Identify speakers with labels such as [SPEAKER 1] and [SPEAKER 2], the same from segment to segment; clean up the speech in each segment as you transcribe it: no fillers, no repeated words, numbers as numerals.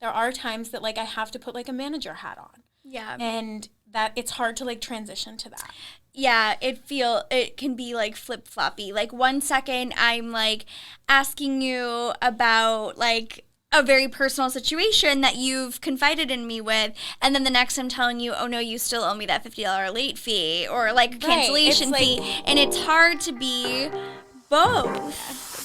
[SPEAKER 1] there are times that, like, I have to put, like, a manager hat on.
[SPEAKER 2] Yeah.
[SPEAKER 1] And that it's hard to, like, transition to that.
[SPEAKER 2] Yeah, it can be, like, flip-floppy. Like, 1 second I'm, like, asking you about, like, a very personal situation that you've confided in me with, and then the next I'm telling you, oh no, you still owe me that $50 late fee or like cancellation fee, and it's hard to be both.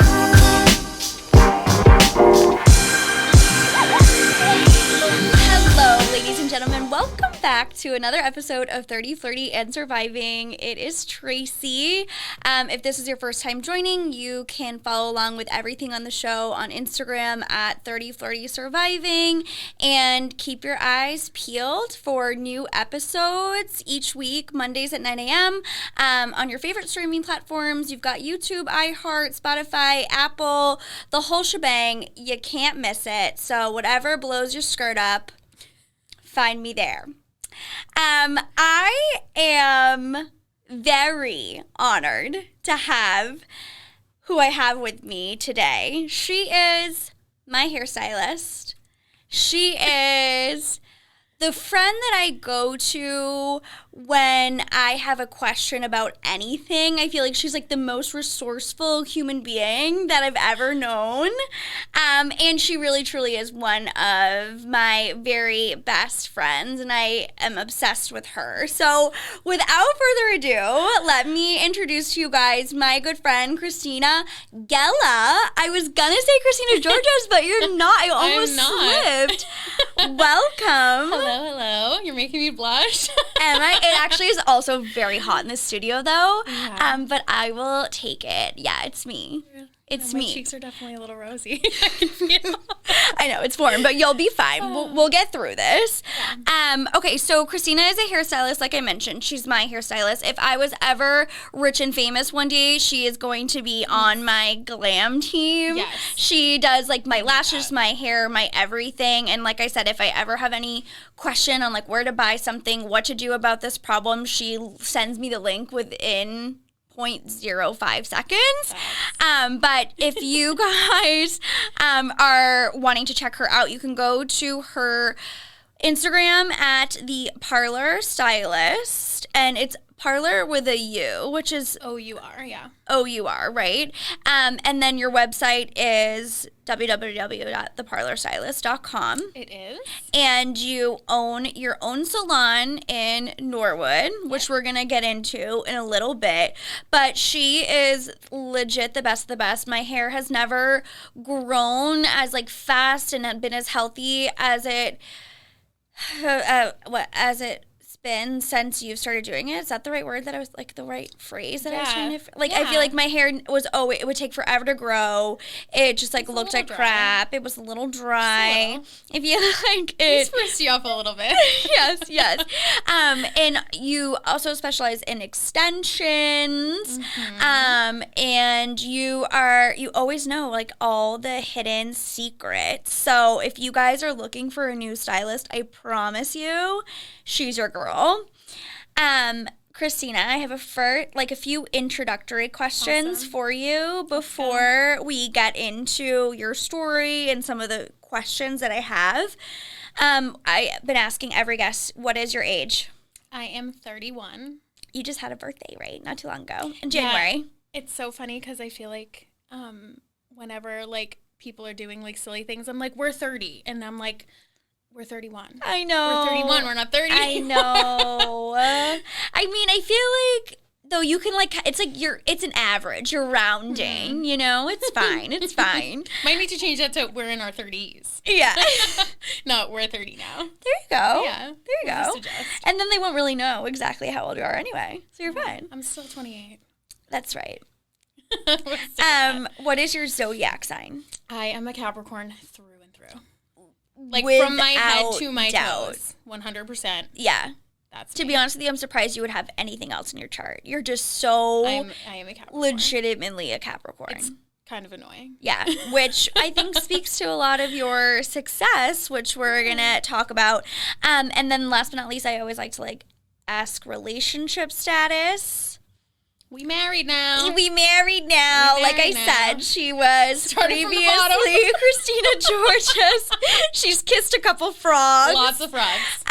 [SPEAKER 2] Hello, ladies and gentlemen. Welcome back to another episode of 30, Flirty, and Surviving. It is Tracy. If this is your first time joining, you can follow along with everything on the show on Instagram at 30, Flirty, Surviving, and keep your eyes peeled for new episodes each week, Mondays at 9 a.m. On your favorite streaming platforms. You've got YouTube, iHeart, Spotify, Apple, the whole shebang. You can't miss it. So whatever blows your skirt up, find me there. I am very honored to have who I have with me today. She is my hairstylist. She is the friend that I go to when I have a question about anything. I feel like she's like the most resourceful human being that I've ever known. And she really truly is one of my very best friends, and I am obsessed with her. So without further ado, let me introduce to you guys my good friend, Christina Ghella. I was gonna say Christina Georges, but you're not. I almost slipped. Welcome.
[SPEAKER 1] Hello. You're making me blush.
[SPEAKER 2] Am I? It actually is also very hot in the studio, though.
[SPEAKER 1] Yeah.
[SPEAKER 2] But I will take it. Yeah, it's me. It's me.
[SPEAKER 1] My cheeks are definitely a little rosy. I can feel.
[SPEAKER 2] I know, it's warm, but you'll be fine. We'll get through this. Yeah. Okay, so Christina is a hairstylist, like I mentioned. She's my hairstylist. If I was ever rich and famous one day, she is going to be on my glam team.
[SPEAKER 1] Yes.
[SPEAKER 2] She does, like, my lashes, my hair, my everything. And like I said, if I ever have any question on, like, where to buy something, what to do about this problem, she sends me the link within 0.05 seconds. But if you guys are wanting to check her out, you can go to her Instagram at the Parlour Stylist, and it's Parlour with a U, which is
[SPEAKER 1] O-U-R, yeah.
[SPEAKER 2] O-U-R, right? And then your website is www.theparlourstylist.com.
[SPEAKER 1] It is.
[SPEAKER 2] And you own your own salon in Norwood, which we're going to get into in a little bit. But she is legit the best of the best. My hair has never grown as, like, fast and been as healthy as it's been since you've started doing it. Is that the right word that I was, like, the right phrase that I was trying to, like, I feel like my hair was, it would take forever to grow. It just, like, looked like crap. It was a little dry. If you like it.
[SPEAKER 1] We spruced you up a little bit.
[SPEAKER 2] Yes. And you also specialize in extensions. Mm-hmm. And you always know, like, all the hidden secrets. So if you guys are looking for a new stylist, I promise you, she's your girl. Christina, I have a few introductory questions for you before we get into your story and some of the questions that I have. I've been asking every guest, what is your age?
[SPEAKER 1] I am 31.
[SPEAKER 2] You just had a birthday, right? Not too long ago. In January.
[SPEAKER 1] Yeah, it's so funny because I feel like whenever, like, people are doing, like, silly things, I'm like, we're 30. And I'm like, we're 31.
[SPEAKER 2] I know.
[SPEAKER 1] We're 31. We're not 30.
[SPEAKER 2] I know. I mean, I feel like, though, you can, like, it's like it's an average. You're rounding, you know? It's fine. It's fine.
[SPEAKER 1] Might need to change that to we're in our 30s.
[SPEAKER 2] Yeah.
[SPEAKER 1] No, we're 30 now.
[SPEAKER 2] There you go.
[SPEAKER 1] Yeah.
[SPEAKER 2] There you go. And then they won't really know exactly how old you are anyway. So you're fine.
[SPEAKER 1] I'm still 28.
[SPEAKER 2] That's right. What is your zodiac sign?
[SPEAKER 1] I am a Capricorn through and through. Like,
[SPEAKER 2] without
[SPEAKER 1] from my head to my
[SPEAKER 2] doubt.
[SPEAKER 1] toes. 100%.
[SPEAKER 2] Yeah.
[SPEAKER 1] That's
[SPEAKER 2] to
[SPEAKER 1] me.
[SPEAKER 2] be honest with you, I'm surprised you would have anything else in your chart. You're just so
[SPEAKER 1] I am a Capricorn.
[SPEAKER 2] legitimately a Capricorn.
[SPEAKER 1] It's kind of annoying.
[SPEAKER 2] Yeah, which I think speaks to a lot of your success, which we're going to talk about. And then last but not least, I always like to, like, ask relationship status.
[SPEAKER 1] We married now.
[SPEAKER 2] Like I said, she was previously Christina George's. She's kissed a couple frogs.
[SPEAKER 1] Lots of frogs.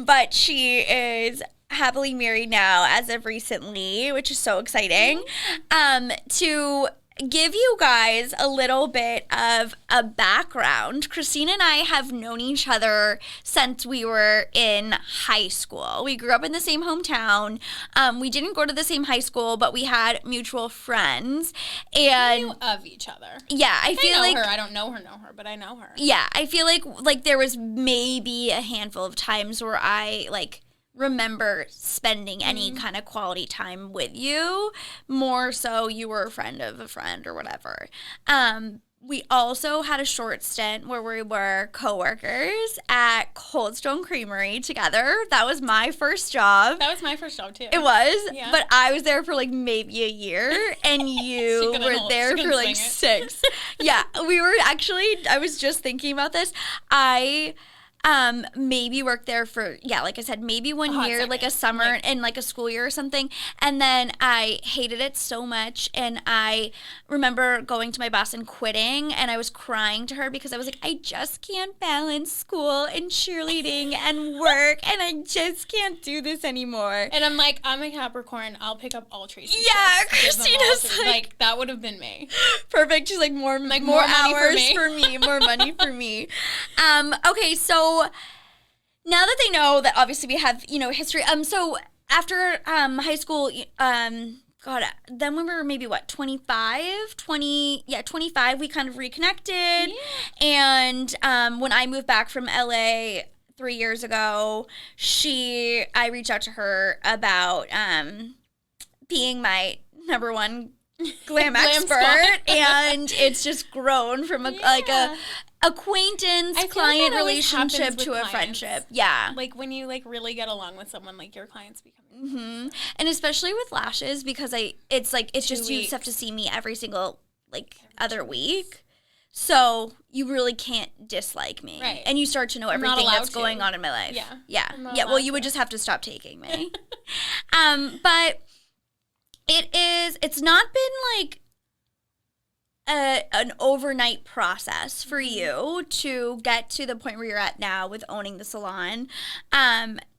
[SPEAKER 2] But she is happily married now as of recently, which is so exciting. To give you guys a little bit of a background, Christina and I have known each other since we were in high school. We grew up in the same hometown. We didn't go to the same high school, but we had mutual friends. And
[SPEAKER 1] we knew of each other.
[SPEAKER 2] Yeah, I feel like
[SPEAKER 1] I know her. I don't know her, but I know her.
[SPEAKER 2] Yeah, I feel like there was maybe a handful of times where I remember spending any kind of quality time with you. More so you were a friend of a friend or whatever. We also had a short stint where we were coworkers at Cold Stone Creamery together. That was my first job.
[SPEAKER 1] That was my first job too.
[SPEAKER 2] It was, yeah. But I was there for maybe a year, and you were there for 6. Yeah, we were actually, I was just thinking about this. I maybe worked there for, like I said, maybe 1 year, a summer and a school year or something. And then I hated it so much. And I remember going to my boss and quitting, and I was crying to her because I was like, I just can't balance school and cheerleading and work, and I just can't do this anymore.
[SPEAKER 1] And I'm like, I'm a Capricorn. I'll pick up all Tracy's
[SPEAKER 2] shifts. Christina's
[SPEAKER 1] like, that would have been me.
[SPEAKER 2] Perfect. She's like, more money hours for me, more money for me. Okay, so now that they know that obviously we have, history, so after high school, then when we were maybe 25, we kind of reconnected. Yeah. And when I moved back from LA 3 years ago, I reached out to her about being my number one glam expert, and it's just grown from a acquaintance, client relationship to a friendship. Yeah.
[SPEAKER 1] When you really get along with someone, your clients become.
[SPEAKER 2] Mm-hmm. And especially with lashes, because it's just you just have to see me every single other week. So you really can't dislike me.
[SPEAKER 1] Right.
[SPEAKER 2] And you start to know everything that's going on in my life.
[SPEAKER 1] Yeah.
[SPEAKER 2] Yeah. Yeah. Well, you would just have to stop taking me. But it's not been an overnight process for you to get to the point where you're at now with owning the salon.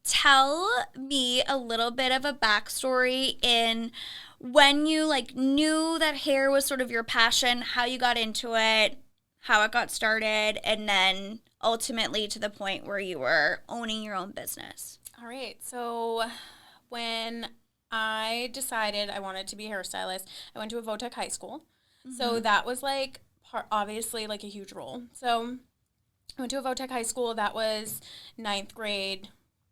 [SPEAKER 2] Tell me a little bit of a backstory in when you knew that hair was sort of your passion, how you got into it, how it got started, and then ultimately to the point where you were owning your own business.
[SPEAKER 1] All right. So when I decided I wanted to be a hairstylist, I went to a Votech high school. So that was obviously a huge role. So I went to a Votech high school. That was 9th grade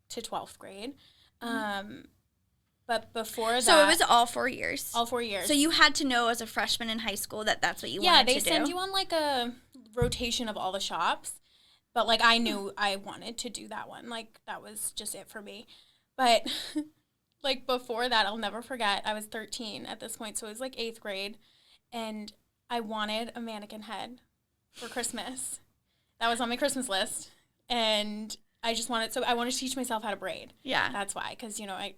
[SPEAKER 1] to 12th grade. But before that.
[SPEAKER 2] So it was all 4 years.
[SPEAKER 1] All 4 years.
[SPEAKER 2] So you had to know as a freshman in high school that that's what you wanted to do.
[SPEAKER 1] Yeah, they send you on a rotation of all the shops. But I knew I wanted to do that one. That was just it for me. But before that, I'll never forget. I was 13 at this point. So it was 8th grade. And I wanted a mannequin head for Christmas. That was on my Christmas list. And I just wanted to teach myself how to braid.
[SPEAKER 2] Yeah.
[SPEAKER 1] That's why. Because, I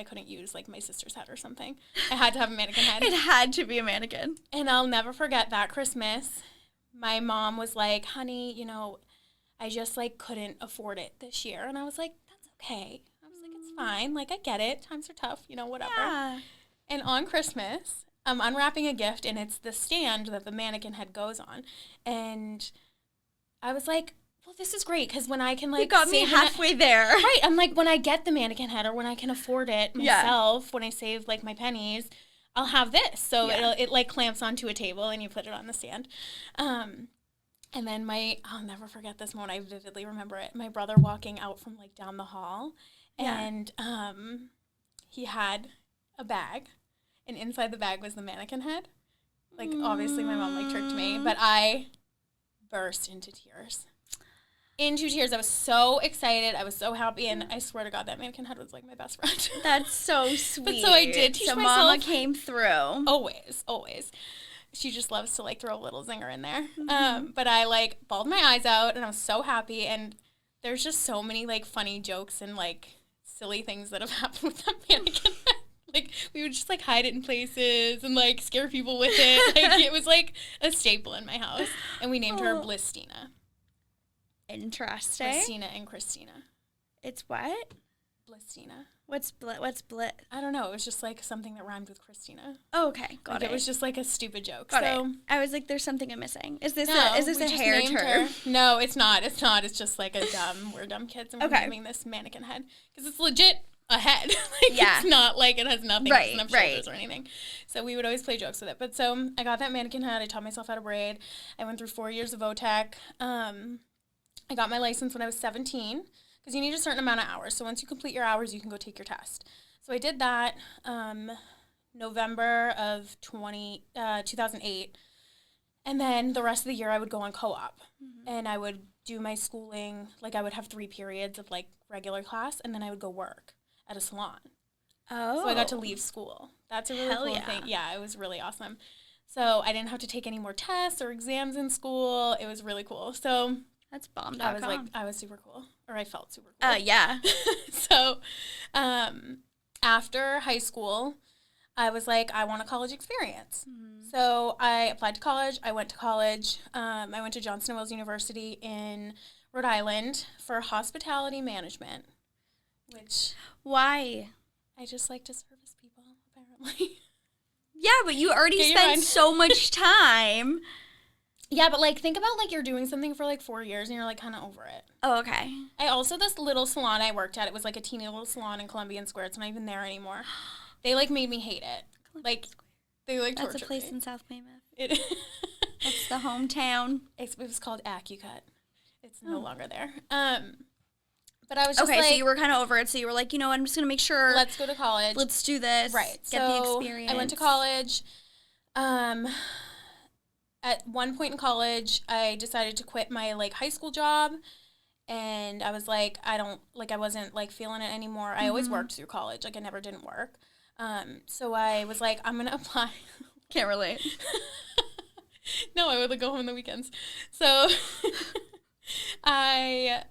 [SPEAKER 1] couldn't use, my sister's head or something. I had to have a mannequin head.
[SPEAKER 2] It had to be a mannequin.
[SPEAKER 1] And I'll never forget that Christmas. My mom was like, honey, I just, couldn't afford it this year. And I was like, that's okay. I was like, it's fine. I get it. Times are tough, whatever.
[SPEAKER 2] Yeah.
[SPEAKER 1] And on Christmas, I'm unwrapping a gift, and it's the stand that the mannequin head goes on. And I was like, well, this is great, because when I can,
[SPEAKER 2] you got me halfway there.
[SPEAKER 1] Right. I'm like, when I get the mannequin head, or when I can afford it myself, when I save, my pennies, I'll have this. So it clamps onto a table, and you put it on the stand. And then I'll never forget this moment. I vividly remember it. My brother walking out from, down the hall, and he had a bag. And inside the bag was the mannequin head. Obviously, my mom, tricked me. But I burst into tears. I was so excited. I was so happy. And I swear to God, that mannequin head was, my best friend.
[SPEAKER 2] That's so sweet.
[SPEAKER 1] But so I did teach myself.
[SPEAKER 2] So Mama came through.
[SPEAKER 1] Always, always. She just loves to, throw a little zinger in there. But I, bawled my eyes out. And I was so happy. And there's just so many, funny jokes and, silly things that have happened with that mannequin head. like, we would just, like, hide it in places and, like, scare people with it. Like, it was, like, a staple in my house. And we named her Blistina.
[SPEAKER 2] Interesting.
[SPEAKER 1] Blistina and Christina.
[SPEAKER 2] It's what?
[SPEAKER 1] Blistina.
[SPEAKER 2] What's blit?
[SPEAKER 1] I don't know. It was just, like, something that rhymed with Christina.
[SPEAKER 2] Oh, okay. Got it.
[SPEAKER 1] It was just, like, a stupid joke.
[SPEAKER 2] Got it. I was like, there's something I'm missing. Is this a hair term?
[SPEAKER 1] No, it's not. It's not. It's just, like, we're dumb kids, and we're naming this mannequin head. Because it's legit a head. It's not, like, it has nothing. It doesn't have shoulders or anything. So we would always play jokes with it. But so I got that mannequin head. I taught myself how to braid. I went through 4 years of OTEC. I got my license when I was 17. Because you need a certain amount of hours. So once you complete your hours, you can go take your test. So I did that November of 2008. And then the rest of the year, I would go on co-op. Mm-hmm. And I would do my schooling. Like, I would have 3 periods of, like, regular class. And then I would go work at a salon.
[SPEAKER 2] Oh.
[SPEAKER 1] So I got to leave school. That's a really cool thing. Yeah, it was really awesome. So I didn't have to take any more tests or exams in school. It was really cool. So...
[SPEAKER 2] That's bomb.com.
[SPEAKER 1] I was super cool. Or I felt super cool.
[SPEAKER 2] Yeah.
[SPEAKER 1] So, after high school, I was like, I want a college experience. Mm-hmm. So I applied to college. I went to college. I went to Johnson & Wales University in Rhode Island for hospitality management, which...
[SPEAKER 2] Why?
[SPEAKER 1] I just like to service people, apparently.
[SPEAKER 2] Yeah, but you already spent so much time...
[SPEAKER 1] Yeah, but, like, think about, like, you're doing something for, like, 4 years and you're, like, kind of over it.
[SPEAKER 2] Oh, okay.
[SPEAKER 1] This little salon I worked at, it was, like, a teeny little salon in Columbian Square. It's not even there anymore. They, like, made me hate it. Like, they, like, tortured me.
[SPEAKER 2] That's a place in South Weymouth. That's the hometown.
[SPEAKER 1] It was called AccuCut. It's no longer there. But I was just,
[SPEAKER 2] okay, so you were kind of over it. So you were like, you know what, I'm just going to make sure.
[SPEAKER 1] Let's go to college.
[SPEAKER 2] Let's do this.
[SPEAKER 1] Right.
[SPEAKER 2] Get the experience.
[SPEAKER 1] I went to college. At one point in college, I decided to quit my, like, high school job, and I was like, I wasn't, like, feeling it anymore. I always worked through college. Like, I never didn't work. So I was like, I'm going to apply.
[SPEAKER 2] Can't relate.
[SPEAKER 1] No, I would, like, go home on the weekends. So I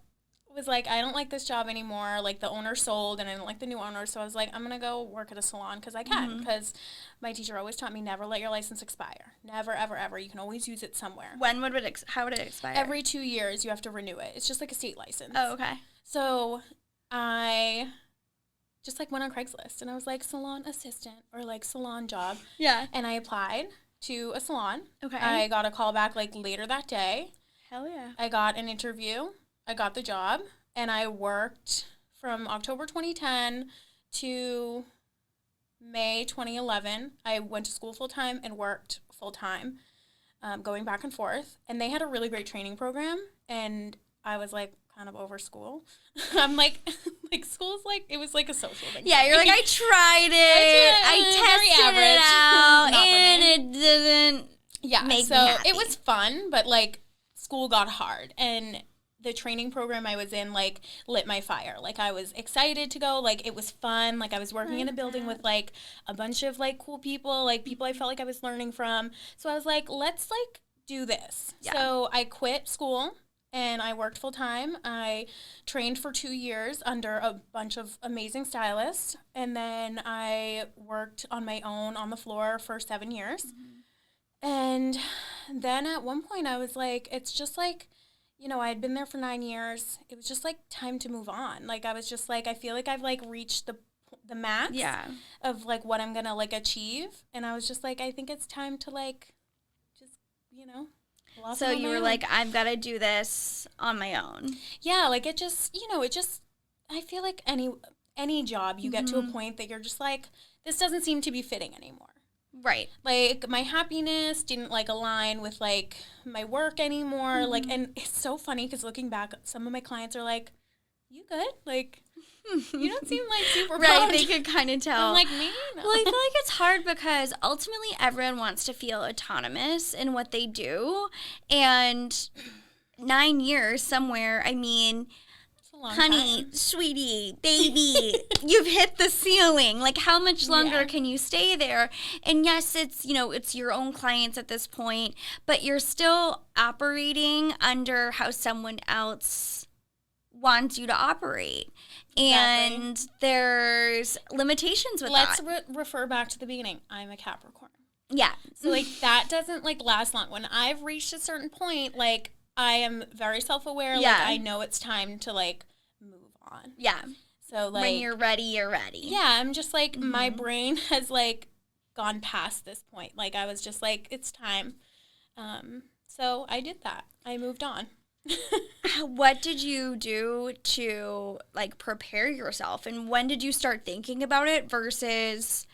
[SPEAKER 1] was like, I don't like this job anymore. Like, the owner sold, and I didn't like the new owner. So I was like, I'm going to go work at a salon because I can. Because my teacher always taught me never let your license expire. Never, ever, ever. You can always use it somewhere.
[SPEAKER 2] How would it expire?
[SPEAKER 1] Every 2 years, you have to renew it. It's just like a state license.
[SPEAKER 2] Oh, okay.
[SPEAKER 1] So I just, like, went on Craigslist, and I was like, salon assistant or, like, salon job.
[SPEAKER 2] Yeah.
[SPEAKER 1] And I applied to a salon.
[SPEAKER 2] Okay.
[SPEAKER 1] I got a call back, like, later that day.
[SPEAKER 2] Hell yeah.
[SPEAKER 1] I got an interview. I got the job, and I worked from October 2010 to May 2011. I went to school full-time and worked full-time, going back and forth. And they had a really great training program, and I was, like, kind of over school. I'm like, school's, like, it was, like, a social thing.
[SPEAKER 2] Yeah, you're like, I tried it. I tested it out, and it didn't make me happy.
[SPEAKER 1] It was fun, but, like, school got hard, and the training program I was in, like, lit my fire. Like, I was excited to go. Like, it was fun. Like, I was working in a building with, like, a bunch of, like, cool people, like, people I felt like I was learning from. So I was like, let's, like, do this. Yeah. So I quit school, and I worked full-time. I trained for 2 years under a bunch of amazing stylists, and then I worked on my own on the floor for 7 years. Mm-hmm. And then at one point I was like, it's just, like, you know, I had been there for 9 years. It was just, like, time to move on. Like, I was just, like, I feel like I've, like, reached the max of, like, what I'm going to, like, achieve. And I was just, like, I think it's time to, like, just, you know.
[SPEAKER 2] So you were like, I've got to do this on my own.
[SPEAKER 1] Yeah, like, it just, you know, I feel like any job you get to a point that you're just, like, this doesn't seem to be fitting anymore.
[SPEAKER 2] Right.
[SPEAKER 1] Like, my happiness didn't, like, align with, like, my work anymore. Mm-hmm. Like, and it's so funny because looking back, some of my clients are like, you good? Like, you don't seem, like, super
[SPEAKER 2] right, they could kind of tell.
[SPEAKER 1] I'm like, me? No.
[SPEAKER 2] Well, I feel like it's hard because ultimately everyone wants to feel autonomous in what they do. And 9 years somewhere, I mean... honey,
[SPEAKER 1] time.
[SPEAKER 2] Sweetie, baby, you've hit the ceiling. Like, how much longer can you stay there? And yes, it's, you know, it's your own clients at this point, but you're still operating under how someone else wants you to operate. And
[SPEAKER 1] Exactly.
[SPEAKER 2] there's limitations with
[SPEAKER 1] Let's
[SPEAKER 2] that.
[SPEAKER 1] refer back to the beginning. I'm a Capricorn.
[SPEAKER 2] Yeah.
[SPEAKER 1] So, like, that doesn't, like, last long. When I've reached a certain point, like, I am very self-aware.
[SPEAKER 2] Yeah.
[SPEAKER 1] Like, I know it's time to, like, move on.
[SPEAKER 2] Yeah.
[SPEAKER 1] So, like.
[SPEAKER 2] When you're ready, you're ready.
[SPEAKER 1] Yeah, I'm just, like, my brain has, like, gone past this point. Like, I was just, like, it's time. So, I did that. I moved on.
[SPEAKER 2] What did you do to, like, prepare yourself? And when did you start thinking about it versus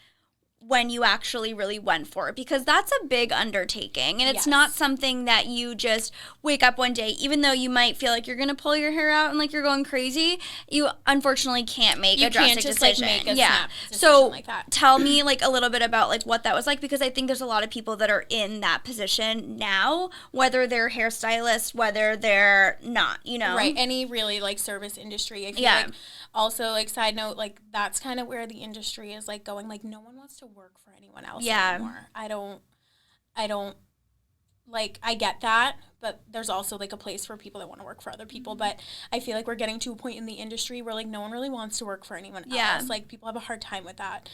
[SPEAKER 2] when you actually really went for it? Because that's a big undertaking. And it's not something that you just wake up one day, even though you might feel like you're going to pull your hair out and, like, you're going crazy. You unfortunately can't make a drastic decision.
[SPEAKER 1] You can't just, like, make a snap decision like that.
[SPEAKER 2] Tell me, like, a little bit about, like, what that was like, because I think there's a lot of people that are in that position now, whether they're hairstylists, whether they're not, you know?
[SPEAKER 1] Right. Any really, like, service industry. I feel like also, like, side note, like, that's kind of where the industry is, like, going. Like, no one wants to work for anyone else anymore. I don't, like, I get that, but there's also, like, a place for people that want to work for other people. But I feel like we're getting to a point in the industry where, like, no one really wants to work for anyone else. Like, people have a hard time with that.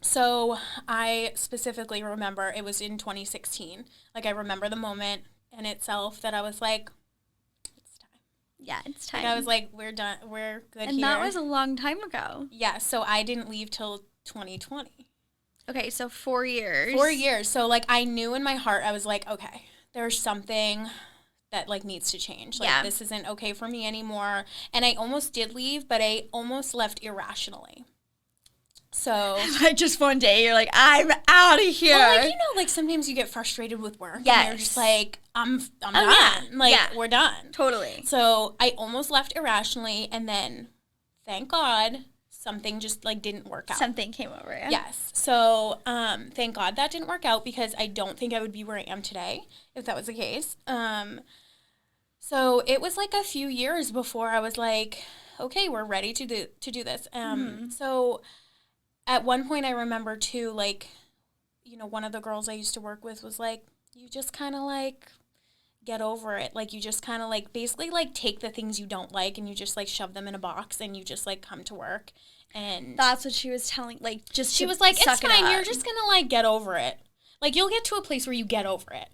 [SPEAKER 1] So I specifically remember it was in 2016. Like, I remember the moment in itself that I was like,
[SPEAKER 2] yeah, it's time.
[SPEAKER 1] Like, I was like, we're done. We're good
[SPEAKER 2] and
[SPEAKER 1] here.
[SPEAKER 2] that was a long time ago.
[SPEAKER 1] Yeah, so I didn't leave till 2020.
[SPEAKER 2] Okay, so 4 years.
[SPEAKER 1] 4 years. So, like, I knew in my heart, I was like, okay, there's something that, like, needs to change. Like, this isn't okay for me anymore. And I almost did leave, but I almost left irrationally. So,
[SPEAKER 2] like, just one day, you're like, I'm out of here.
[SPEAKER 1] Well, like, you know, like, sometimes you get frustrated with work. Yes. And you're just like, I'm done. Yeah. Like, we're done.
[SPEAKER 2] Totally.
[SPEAKER 1] So, I almost left irrationally, and then, thank God, something just, like, didn't work out.
[SPEAKER 2] Something came over you.
[SPEAKER 1] Yes. So, thank God that didn't work out, because I don't think I would be where I am today if that was the case. So, it was, like, a few years before I was like, okay, we're ready to do this. So, at one point, I remember, too, like, you know, one of the girls I used to work with was like, you just kind of, like, get over it. Like, you just kind of, like, basically, like, take the things you don't like and you just, like, shove them in a box and you just, like, come to work. And
[SPEAKER 2] that's what she was telling, like, just
[SPEAKER 1] she was like, it's fine. You're just going to, like, get over it. Like, you'll get to a place where you get over it.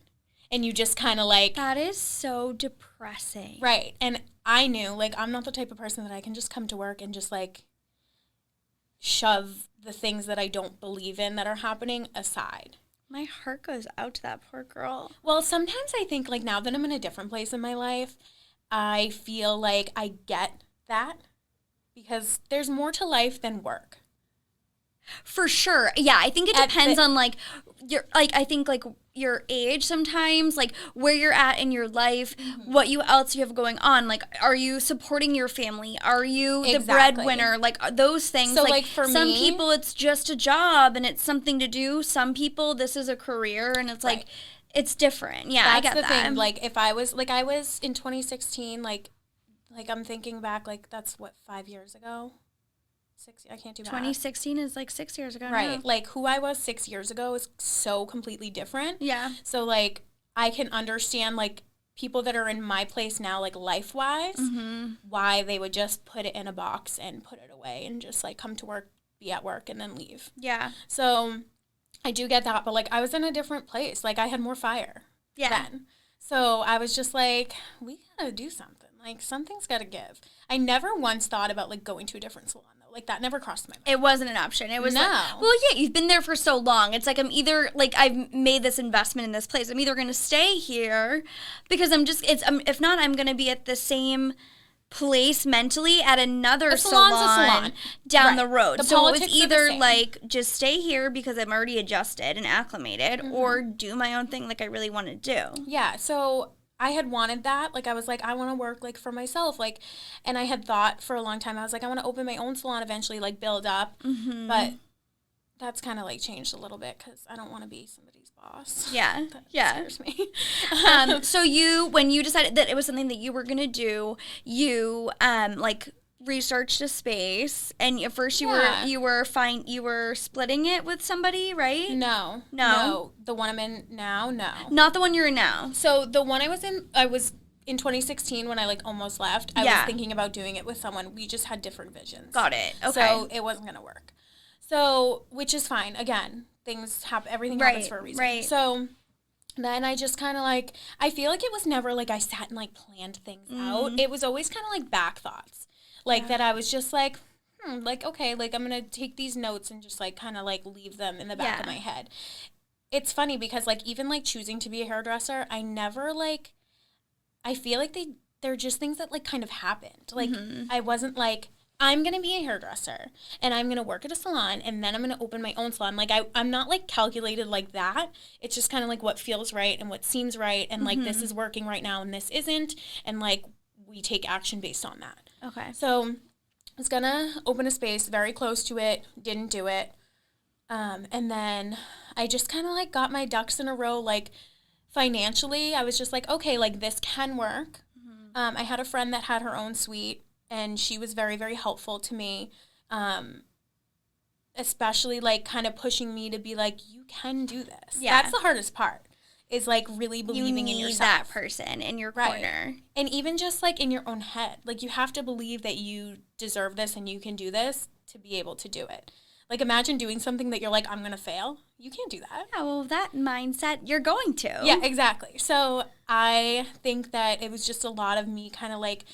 [SPEAKER 1] And you just kind of, like.
[SPEAKER 2] That is so depressing.
[SPEAKER 1] Right. And I knew, like, I'm not the type of person that I can just come to work and just, like, shove the things that I don't believe in that are happening aside.
[SPEAKER 2] My heart goes out to that poor girl.
[SPEAKER 1] Well, sometimes I think, like, now that I'm in a different place in my life, I feel like I get that, because there's more to life than work.
[SPEAKER 2] For sure. Yeah, I think it depends on, like, I think, like, your age sometimes, like, where you're at in your life, what else you have going on. Like, are you supporting your family? Are you the breadwinner? Like, those things.
[SPEAKER 1] So, like, for
[SPEAKER 2] some
[SPEAKER 1] me,
[SPEAKER 2] people, it's just a job and it's something to do. Some people, this is a career, and it's, like, it's different. Yeah, I get that. That's the thing.
[SPEAKER 1] Like, if I was, like, I was in 2016, like, I'm thinking back, like, that's, what, 5 years ago? 6, I can't do math.
[SPEAKER 2] 2016 is, like, 6 years ago.
[SPEAKER 1] Right.
[SPEAKER 2] Now.
[SPEAKER 1] Like, who I was 6 years ago is so completely different.
[SPEAKER 2] Yeah.
[SPEAKER 1] So, like, I can understand, like, people that are in my place now, like, life-wise, why they would just put it in a box and put it away and just, like, come to work, be at work, and then leave.
[SPEAKER 2] Yeah.
[SPEAKER 1] So, I do get that. But, like, I was in a different place. Like, I had more fire then. So, I was just like, we gotta do something. Like, something's gotta give. I never once thought about, like, going to a different salon. Like, that never crossed my mind.
[SPEAKER 2] It wasn't an option. It was like, well, yeah, you've been there for so long. It's like, I'm either, like, I've made this investment in this place. I'm either going to stay here because if not, I'm going to be at the same place mentally at another salon down the road. So it was either, like, just stay here because I'm already adjusted and acclimated or do my own thing like I really want to do.
[SPEAKER 1] Yeah, so I had wanted that. Like, I was like, I want to work, like, for myself. Like, and I had thought for a long time, I was like, I want to open my own salon eventually, like, build up. But that's kind of, like, changed a little bit because I don't want to be somebody's boss.
[SPEAKER 2] Yeah.
[SPEAKER 1] That scares me.
[SPEAKER 2] So when you decided that it was something that you were going to do, you, like, researched a space, and at first you were splitting it with somebody, right?
[SPEAKER 1] No. The one I'm in now, no.
[SPEAKER 2] Not the one you're in now.
[SPEAKER 1] So the one I was in, I was in 2016 when I like almost left, I was thinking about doing it with someone. We just had different visions.
[SPEAKER 2] Got it. Okay.
[SPEAKER 1] So it wasn't going to work. So, which is fine. Again, things happen, everything happens for a reason.
[SPEAKER 2] Right.
[SPEAKER 1] So then I just kind of like, I feel like it was never like I sat and like planned things out. It was always kind of like back thoughts. Like that I was just like, like, okay, like I'm going to take these notes and just like kind of like leave them in the back of my head. It's funny because like even like choosing to be a hairdresser, I never like, I feel like they're just things that like kind of happened. Like I wasn't like, I'm going to be a hairdresser and I'm going to work at a salon and then I'm going to open my own salon. Like I'm not like calculated like that. It's just kind of like what feels right and what seems right. And like this is working right now and this isn't. And like we take action based on that.
[SPEAKER 2] Okay.
[SPEAKER 1] So I was going to open a space very close to it. Didn't do it. And then I just kind of like got my ducks in a row. Like financially, I was just like, okay, like this can work. I had a friend that had her own suite. And she was very, very helpful to me, especially, like, kind of pushing me to be like, you can do this. Yeah. That's the hardest part, is, like, really believing in yourself. You need
[SPEAKER 2] that person in your corner.
[SPEAKER 1] And even just, like, in your own head. Like, you have to believe that you deserve this and you can do this to be able to do it. Like, imagine doing something that you're like, I'm going to fail. You can't do that.
[SPEAKER 2] Yeah, well, that mindset, you're going to.
[SPEAKER 1] Yeah, exactly. So I think that it was just a lot of me kind of, like,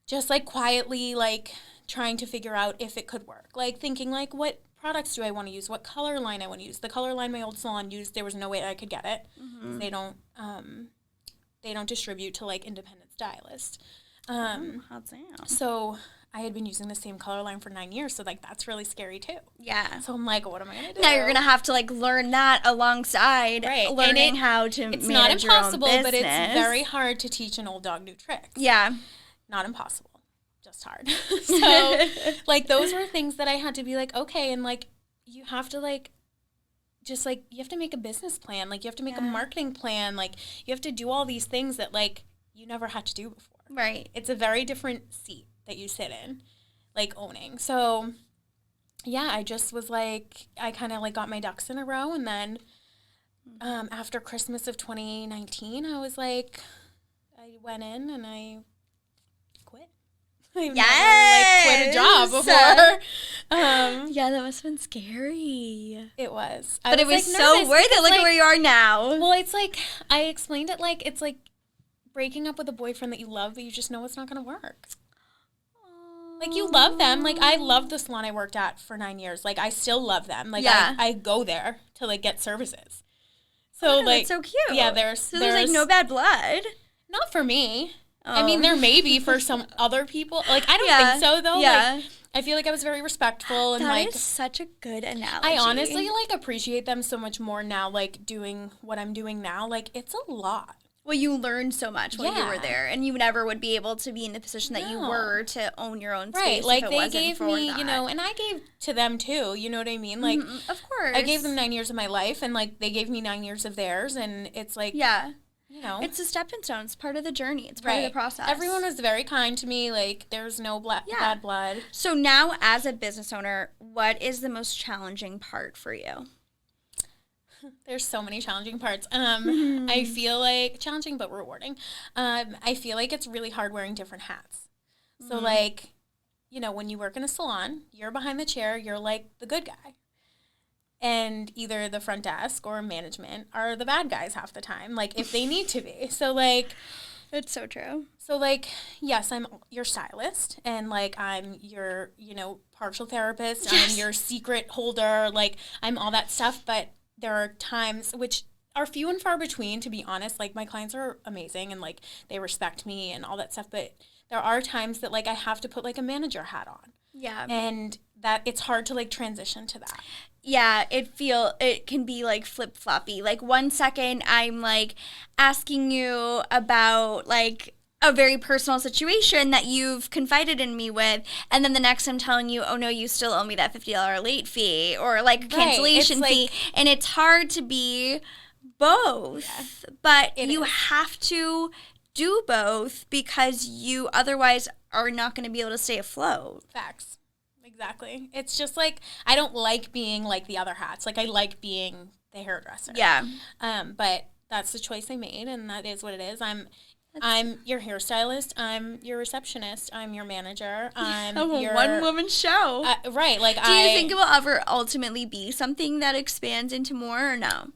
[SPEAKER 1] just, like, quietly, like, trying to figure out if it could work. Like, thinking, like, what products do I want to use? What color line I want to use? The color line my old salon used, there was no way I could get it. They don't distribute to, like, independent stylists.
[SPEAKER 2] How's that?
[SPEAKER 1] So I had been using the same color line for 9 years, so, like, that's really scary, too.
[SPEAKER 2] Yeah.
[SPEAKER 1] So I'm like, what am I going to do?
[SPEAKER 2] Now you're going to have to, like, learn that alongside learning how to manage your own business. It's not impossible,
[SPEAKER 1] but it's very hard to teach an old dog new tricks.
[SPEAKER 2] Yeah.
[SPEAKER 1] Not impossible, just hard. So, like, those were things that I had to be like, okay, and, like, you have to, like, just, like, you have to make a business plan. Like, you have to make a marketing plan. Like, you have to do all these things that, like, you never had to do before.
[SPEAKER 2] Right. It's
[SPEAKER 1] a very different seat that you sit in, like, owning. So, yeah, I just was, like, I kind of, like, got my ducks in a row. And then after Christmas of 2019, I was, like, I went in and I quit. I've never, like, quit a job before.
[SPEAKER 2] Yeah, that must have been scary.
[SPEAKER 1] It was.
[SPEAKER 2] But it was like, so worth it. Look at where you are now.
[SPEAKER 1] Well, it's like, I explained it like, it's like breaking up with a boyfriend that you love, but you just know it's not going to work. Like, you love them. Like, I loved the salon I worked at for 9 years. Like, I still love them. Like, I go there to, like, get services. So, like.
[SPEAKER 2] That's so cute.
[SPEAKER 1] Yeah, there's
[SPEAKER 2] like, no bad blood.
[SPEAKER 1] Not for me. I mean, there may be for some other people. Like, I don't think so, though.
[SPEAKER 2] Yeah.
[SPEAKER 1] Like, I feel like I was very respectful. And
[SPEAKER 2] that is such a good analogy.
[SPEAKER 1] I honestly, like, appreciate them so much more now, like, doing what I'm doing now. Like, it's a lot.
[SPEAKER 2] Well, you learned so much when you were there, and you never would be able to be in the position that you were to own your own space.
[SPEAKER 1] Right, like,
[SPEAKER 2] if it
[SPEAKER 1] they
[SPEAKER 2] wasn't
[SPEAKER 1] gave
[SPEAKER 2] for
[SPEAKER 1] me,
[SPEAKER 2] that.
[SPEAKER 1] you know, and I gave to them, too. You know what I mean? Like,
[SPEAKER 2] of course.
[SPEAKER 1] I gave them 9 years of my life, and, like, they gave me 9 years of theirs, and it's like, you know.
[SPEAKER 2] It's a stepping stone. It's part of the journey. It's part of the process.
[SPEAKER 1] Everyone was very kind to me. Like, there's no bad blood.
[SPEAKER 2] So now, as a business owner, what is the most challenging part for you?
[SPEAKER 1] There's so many challenging parts. I feel like challenging but rewarding. I feel like it's really hard wearing different hats. So, like, you know, when you work in a salon, you're behind the chair, you're like the good guy. And either the front desk or management are the bad guys half the time, like, if they need to be. So, like,
[SPEAKER 2] it's so true.
[SPEAKER 1] So, like, yes, I'm your stylist, and, like, I'm your, you know, partial therapist. Yes. I'm your secret holder. Like, I'm all that stuff, but there are times, which are few and far between, to be honest. Like, my clients are amazing, and, like, they respect me and all that stuff, but there are times that, like, I have to put, like, a manager hat on.
[SPEAKER 2] Yeah.
[SPEAKER 1] And that it's hard to, like, transition to that.
[SPEAKER 2] Yeah, it can be, like, flip-floppy. Like, 1 second I'm, like, asking you about, like, a very personal situation that you've confided in me with, and then the next I'm telling you, oh, no, you still owe me that $50 late fee or, like, cancellation fee. Like, and it's hard to be both, but you have to do both because you otherwise are not going to be able to stay afloat.
[SPEAKER 1] Facts. Exactly. It's just, like, I don't like being, like, the other hats. Like, I like being the hairdresser.
[SPEAKER 2] Yeah.
[SPEAKER 1] But that's the choice I made, and that is what it is. I'm your hairstylist. I'm your receptionist. I'm your manager. I'm your
[SPEAKER 2] one-woman show.
[SPEAKER 1] Right. Like,
[SPEAKER 2] do you think it will ever ultimately be something that expands into more or no?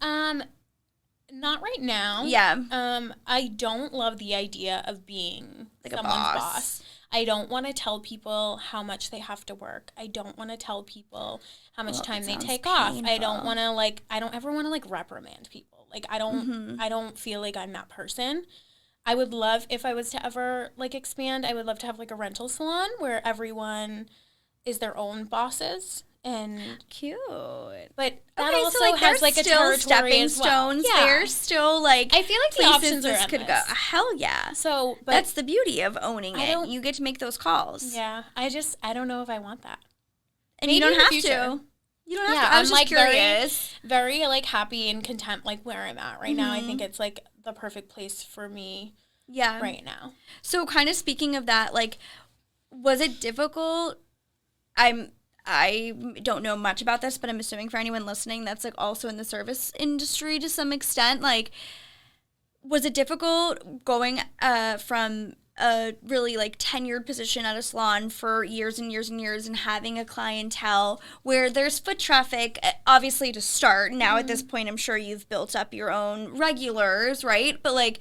[SPEAKER 1] Not right now.
[SPEAKER 2] Yeah.
[SPEAKER 1] I don't love the idea of being
[SPEAKER 2] like
[SPEAKER 1] someone's
[SPEAKER 2] a
[SPEAKER 1] boss. I don't want to tell people how much they have to work. I don't want to tell people how much time they take off. I don't want to I don't ever want to reprimand people. Like, I don't feel like I'm that person. I would love, if I was to ever expand, I would love to have a rental salon where everyone is their own bosses. And
[SPEAKER 2] cute,
[SPEAKER 1] but that also has a territory
[SPEAKER 2] stepping
[SPEAKER 1] as well.
[SPEAKER 2] stones. Yeah. There's still I
[SPEAKER 1] feel like the options are
[SPEAKER 2] could go. Hell yeah!
[SPEAKER 1] So, but
[SPEAKER 2] that's the beauty of owning it. You get to make those calls.
[SPEAKER 1] Yeah, I don't know if I want that.
[SPEAKER 2] And maybe you don't have to. You don't have to. I was just curious.
[SPEAKER 1] Very happy and content where I'm at right now. I think it's the perfect place for me.
[SPEAKER 2] Yeah.
[SPEAKER 1] Right now.
[SPEAKER 2] So kind of speaking of that, was it difficult? I don't know much about this, but I'm assuming for anyone listening that's also in the service industry to some extent, was it difficult going from a really tenured position at a salon for years and years and years and having a clientele where there's foot traffic, obviously to start. Now at this point, I'm sure you've built up your own regulars, right? But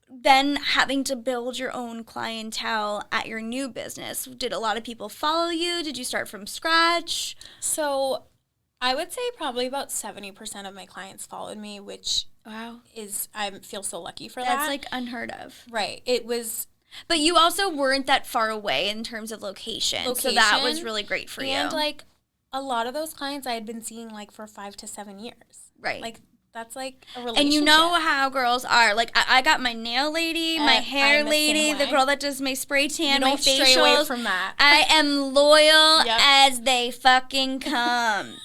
[SPEAKER 2] then having to build your own clientele at your new business. Did a lot of people follow you? Did you start from scratch?
[SPEAKER 1] So I would say probably about 70% of my clients followed me, which I feel so lucky for that.
[SPEAKER 2] That's unheard of.
[SPEAKER 1] Right. It was.
[SPEAKER 2] But you also weren't that far away in terms of location. So that was really great for you.
[SPEAKER 1] And a lot of those clients I had been seeing for 5 to 7 years.
[SPEAKER 2] Right.
[SPEAKER 1] That's a relationship.
[SPEAKER 2] And you know how girls are. I got my nail lady, my hair lady, the girl that does my spray tan, my facials.
[SPEAKER 1] Stray away from that.
[SPEAKER 2] I am loyal as they fucking come.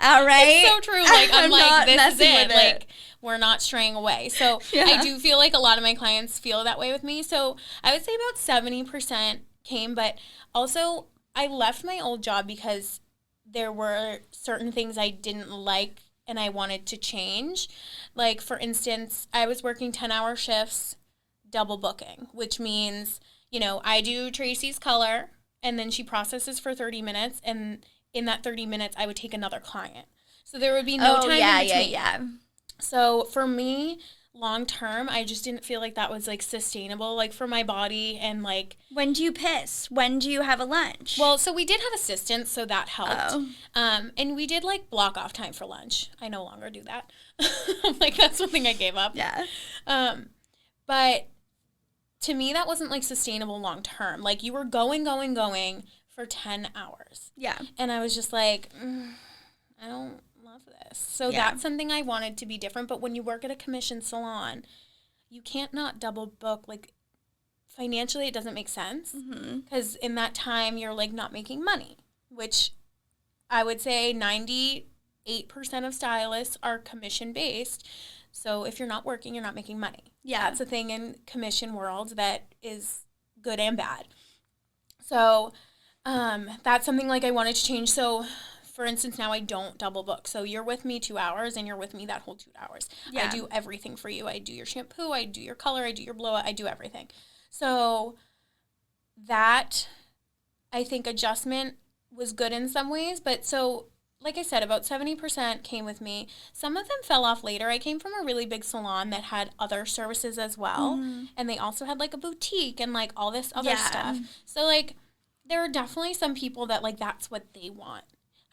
[SPEAKER 2] All right?
[SPEAKER 1] It's so true. I'm
[SPEAKER 2] not
[SPEAKER 1] this is
[SPEAKER 2] messing with it.
[SPEAKER 1] We're not straying away. So I do feel a lot of my clients feel that way with me. So I would say about 70% came, but also I left my old job because there were certain things I didn't like and I wanted to change. For instance, I was working 10-hour shifts, double booking, which means, I do Tracy's color, and then she processes for 30 minutes, and in that 30 minutes, I would take another client. So there would be no time in between.
[SPEAKER 2] Yeah.
[SPEAKER 1] So for me, long term, I just didn't feel that was sustainable, for my body and
[SPEAKER 2] When do you piss? When do you have a lunch?
[SPEAKER 1] Well, so we did have assistants, so that helped. And we did like block off time for lunch. I no longer do that. That's something I gave up.
[SPEAKER 2] Yeah.
[SPEAKER 1] But to me, that wasn't like sustainable long term. Like you were going for 10 hours.
[SPEAKER 2] Yeah.
[SPEAKER 1] And I was just like, I don't love this. So that's something I wanted to be different. But when you work at a commission salon, you can't not double book. Like financially, it doesn't make sense because in that time you're like not making money, which I would say 98% of stylists are commission based. So if you're not working, you're not making money.
[SPEAKER 2] Yeah.
[SPEAKER 1] That's a thing in commission world that is good and bad. So that's something like I wanted to change. So for instance, now I don't double book. So you're with me 2 hours and you're with me that whole 2 hours. Yeah. I do everything for you. I do your shampoo. I do your color. I do your blowout. I do everything. So that, I think, adjustment was good in some ways. But so, like I said, about 70% came with me. Some of them fell off later. I came from a really big salon that had other services as well. Mm-hmm. And they also had like a boutique and like all this other stuff. So like there are definitely some people that like that's what they want.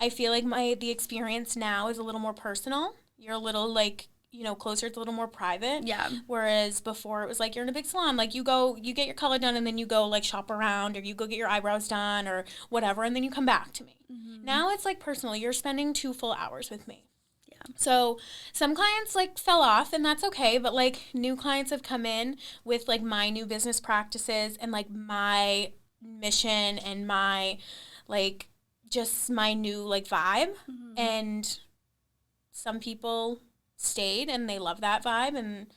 [SPEAKER 1] I feel like the experience now is a little more personal. You're a little like, you know, closer. It's a little more private. Yeah. Whereas before it was like you're in a big salon. Like you get your color done and then you go like shop around or you go get your eyebrows done or whatever and then you come back to me. Mm-hmm. Now it's like personal. You're spending 2 full hours with me. Yeah. So some clients like fell off and that's okay. But like new clients have come in with like my new business practices and like my mission and my like just my new like vibe. Mm-hmm. And some people stayed and they love that vibe and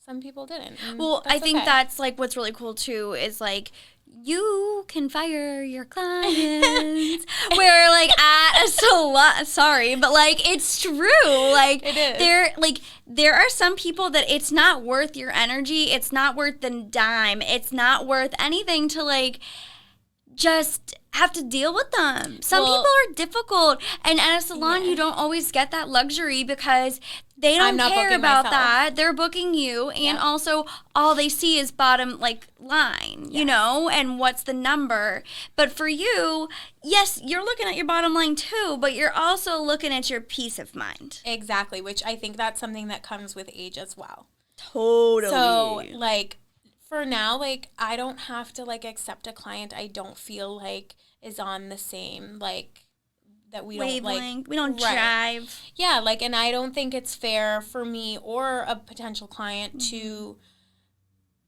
[SPEAKER 1] some people didn't.
[SPEAKER 2] Well, I think that's like what's really cool too is like you can fire your clients. We're like at a salon. Sorry, but like it's true. Like
[SPEAKER 1] it is.
[SPEAKER 2] There are some people that it's not worth your energy. It's not worth the dime. It's not worth anything to like just have to deal with them. Some people are difficult, and at a salon you don't always get that luxury because they don't care about that. They're booking you, and also all they see is bottom line, you know, and what's the number. But for you, yes, you're looking at your bottom line too, but you're also looking at your peace of mind.
[SPEAKER 1] Exactly, which I think that's something that comes with age as well.
[SPEAKER 2] Totally.
[SPEAKER 1] So for now, I don't have to accept a client I don't feel like is on the same that we
[SPEAKER 2] wavelength. We don't drive.
[SPEAKER 1] Yeah, and I don't think it's fair for me or a potential client to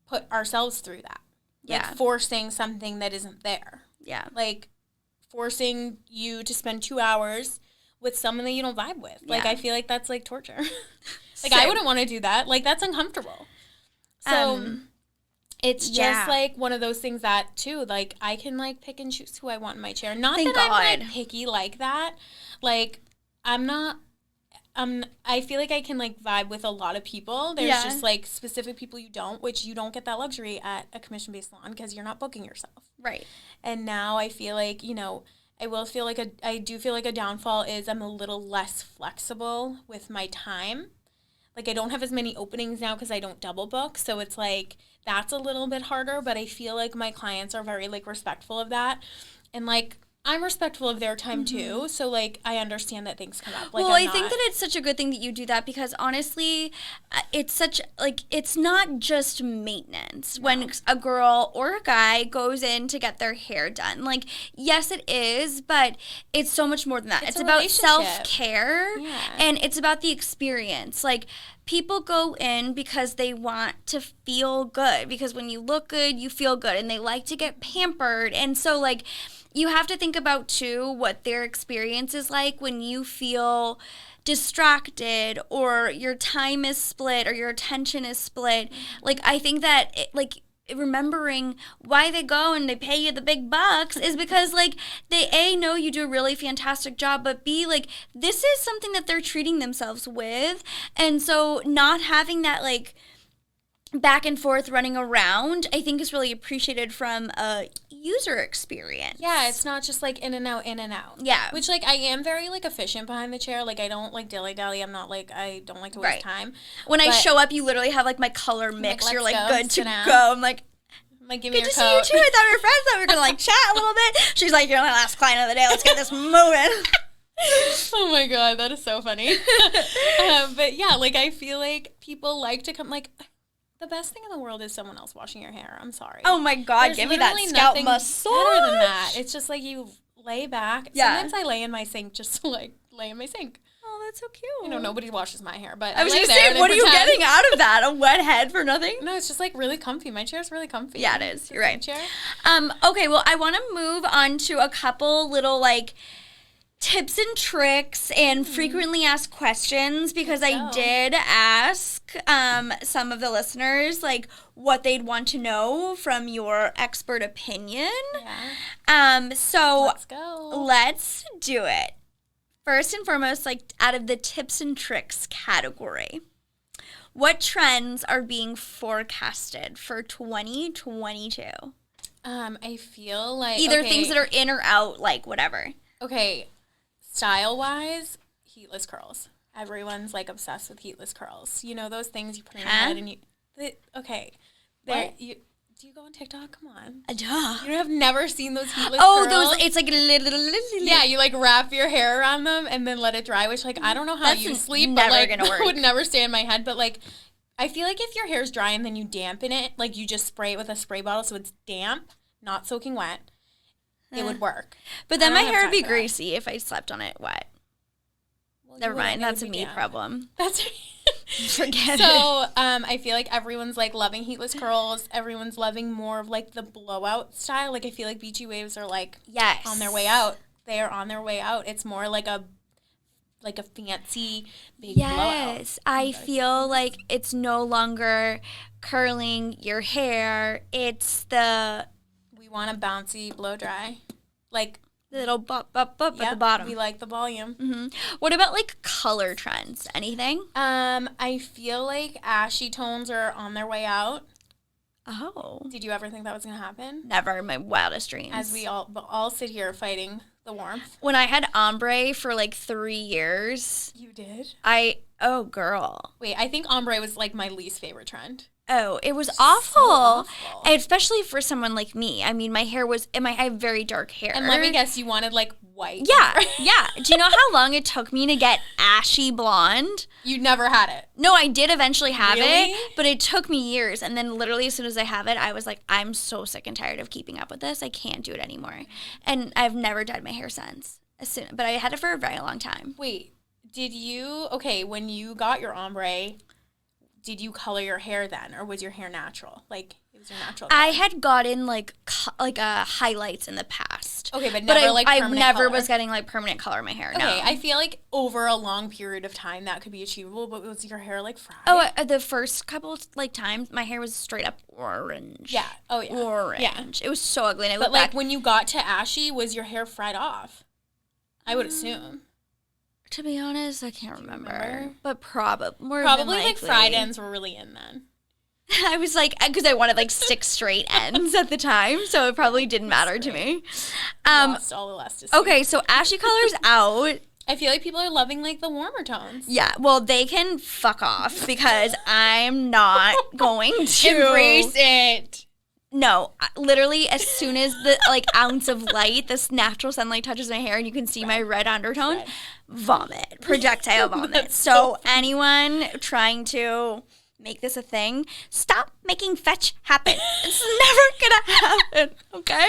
[SPEAKER 1] put ourselves through that. Forcing something that isn't there. Yeah. Forcing you to spend 2 hours with someone that you don't vibe with. I feel like that's torture. I wouldn't want to do that. That's uncomfortable. So it's just one of those things that too, I can pick and choose who I want in my chair. Not Thank that God. I'm picky like that. I'm not. I feel like I can vibe with a lot of people. There's just specific people you don't, which you don't get that luxury at a commission-based salon because you're not booking yourself. Right. And now I feel I do feel like a downfall is I'm a little less flexible with my time. I don't have as many openings now because I don't double book. So it's that's a little bit harder, but I feel like my clients are very respectful of that. And I'm respectful of their time too. So I understand that things come up.
[SPEAKER 2] Well, I think that it's such a good thing that you do that because honestly, it's such it's not just maintenance when a girl or a guy goes in to get their hair done. Yes, it is, but it's so much more than that. It's about self-care and it's about the experience. People go in because they want to feel good because when you look good, you feel good and they like to get pampered. And so you have to think about too what their experience is like when you feel distracted or your time is split or your attention is split. I think that remembering why they go and they pay you the big bucks is because they A, know you do a really fantastic job, but B, this is something that they're treating themselves with. And so not having that back and forth running around, I think is really appreciated from a user experience.
[SPEAKER 1] Yeah, it's not just in and out, in and out. Yeah. Which I am very efficient behind the chair. I don't dilly-dally. I'm not I don't like to waste time.
[SPEAKER 2] When I show up, you literally have my color mix. You're good to go. I'm
[SPEAKER 1] give me your coat. Good to see
[SPEAKER 2] you too. I thought we were friends. Thought we were going to chat a little bit. She's you're my last client of the day. Let's get this moving.
[SPEAKER 1] Oh my God, that is so funny. But yeah, I feel people like to come the best thing in the world is someone else washing your hair. I'm sorry.
[SPEAKER 2] Oh my God, give me that scalp massage. Better than
[SPEAKER 1] that. It's just you lay back. Yeah. Sometimes I lay in my sink just to lay in my sink.
[SPEAKER 2] Oh, that's so cute.
[SPEAKER 1] Nobody washes my hair, but
[SPEAKER 2] I was just saying, what are you getting out of that? A wet head for nothing?
[SPEAKER 1] No, it's just really comfy. My chair's really comfy.
[SPEAKER 2] Yeah, it is. You're right. Chair. Okay, well, I want to move on to a couple little tips and tricks and frequently asked questions because I did ask some of the listeners what they'd want to know from your expert opinion. Yeah. So let's do it. First and foremost, out of the tips and tricks category, what trends are being forecasted for 2022?
[SPEAKER 1] I feel
[SPEAKER 2] either things that are in or out, whatever.
[SPEAKER 1] Okay. Style-wise, heatless curls. Everyone's obsessed with heatless curls. You know those things you put in your head and you. Do you go on TikTok? Come on.
[SPEAKER 2] Duh.
[SPEAKER 1] You have never seen those heatless curls?
[SPEAKER 2] Oh, those. It's little.
[SPEAKER 1] Yeah, you wrap your hair around them and then let it dry. Which I don't know how you sleep, but gonna work. Would never stay in my head. But I feel if your hair's dry and then you dampen it, you just spray it with a spray bottle so it's damp, not soaking wet. It would work.
[SPEAKER 2] But then my hair would be greasy if I slept on it wet. Well, never mind. That's a me problem.
[SPEAKER 1] That's
[SPEAKER 2] forget it.
[SPEAKER 1] So I feel everyone's loving heatless curls. Everyone's loving more of the blowout style. I feel BG waves are
[SPEAKER 2] yes.
[SPEAKER 1] on their way out. They are on their way out. It's more a fancy big blowout.
[SPEAKER 2] Yes. I feel it's no longer curling your hair. It's the
[SPEAKER 1] want a bouncy blow dry. Like,
[SPEAKER 2] the little bop at the bottom.
[SPEAKER 1] We like the volume.
[SPEAKER 2] What about, like, color trends? Anything?
[SPEAKER 1] I feel like ashy tones are on their way out.
[SPEAKER 2] Oh.
[SPEAKER 1] Did you ever think that was going to happen?
[SPEAKER 2] Never in my wildest dreams.
[SPEAKER 1] As we all sit here fighting the warmth.
[SPEAKER 2] When I had ombre for, like, 3 years.
[SPEAKER 1] You did?
[SPEAKER 2] Oh, girl.
[SPEAKER 1] Wait, I think ombre was, like, my least favorite trend.
[SPEAKER 2] Oh, it was awful.
[SPEAKER 1] So awful.
[SPEAKER 2] Especially for someone like me. I mean, my hair was, I have very dark hair.
[SPEAKER 1] And let me guess, you wanted, like, white.
[SPEAKER 2] Yeah, yeah. Do you know how long it took me to get ashy blonde?
[SPEAKER 1] You never had it.
[SPEAKER 2] No, I did eventually have
[SPEAKER 1] Really?
[SPEAKER 2] it, but it took me years. And then literally as soon as I have it, I was like, I'm so sick and tired of keeping up with this. I can't do it anymore. And I've never dyed my hair since. But I had it for a very long time.
[SPEAKER 1] Wait, when you got your ombre, did you color your hair then, or was your hair natural? Like, it was your natural color?
[SPEAKER 2] I had gotten, like highlights in the past.
[SPEAKER 1] Okay, but never,
[SPEAKER 2] I never
[SPEAKER 1] color.
[SPEAKER 2] was getting, like, permanent color in my hair, no.
[SPEAKER 1] Okay, I feel like over a long period of time that could be achievable, but was your hair, like, fried?
[SPEAKER 2] Oh, the first couple, like, times, my hair was straight up orange.
[SPEAKER 1] Yeah. Oh, yeah.
[SPEAKER 2] Orange. Yeah. It was so ugly. And
[SPEAKER 1] but, like, when you got to ashy, was your hair fried off? I would assume.
[SPEAKER 2] To be honest, I can't remember.
[SPEAKER 1] Remember?
[SPEAKER 2] But probably
[SPEAKER 1] like, fried ends were really in then.
[SPEAKER 2] I was like, because I wanted, like, 6 straight ends at the time, so it probably didn't matter to me.
[SPEAKER 1] Lost all elasticity.
[SPEAKER 2] Okay, so ashy color's out.
[SPEAKER 1] I feel like people are loving, like, the warmer tones.
[SPEAKER 2] Yeah, well, they can fuck off because I'm not going to
[SPEAKER 1] embrace it.
[SPEAKER 2] No, literally, as soon as the, like, ounce of light, this natural sunlight touches my hair and you can see my red undertone, vomit, projectile vomit. So anyone trying to make this a thing, stop making fetch happen. It's never gonna happen, okay?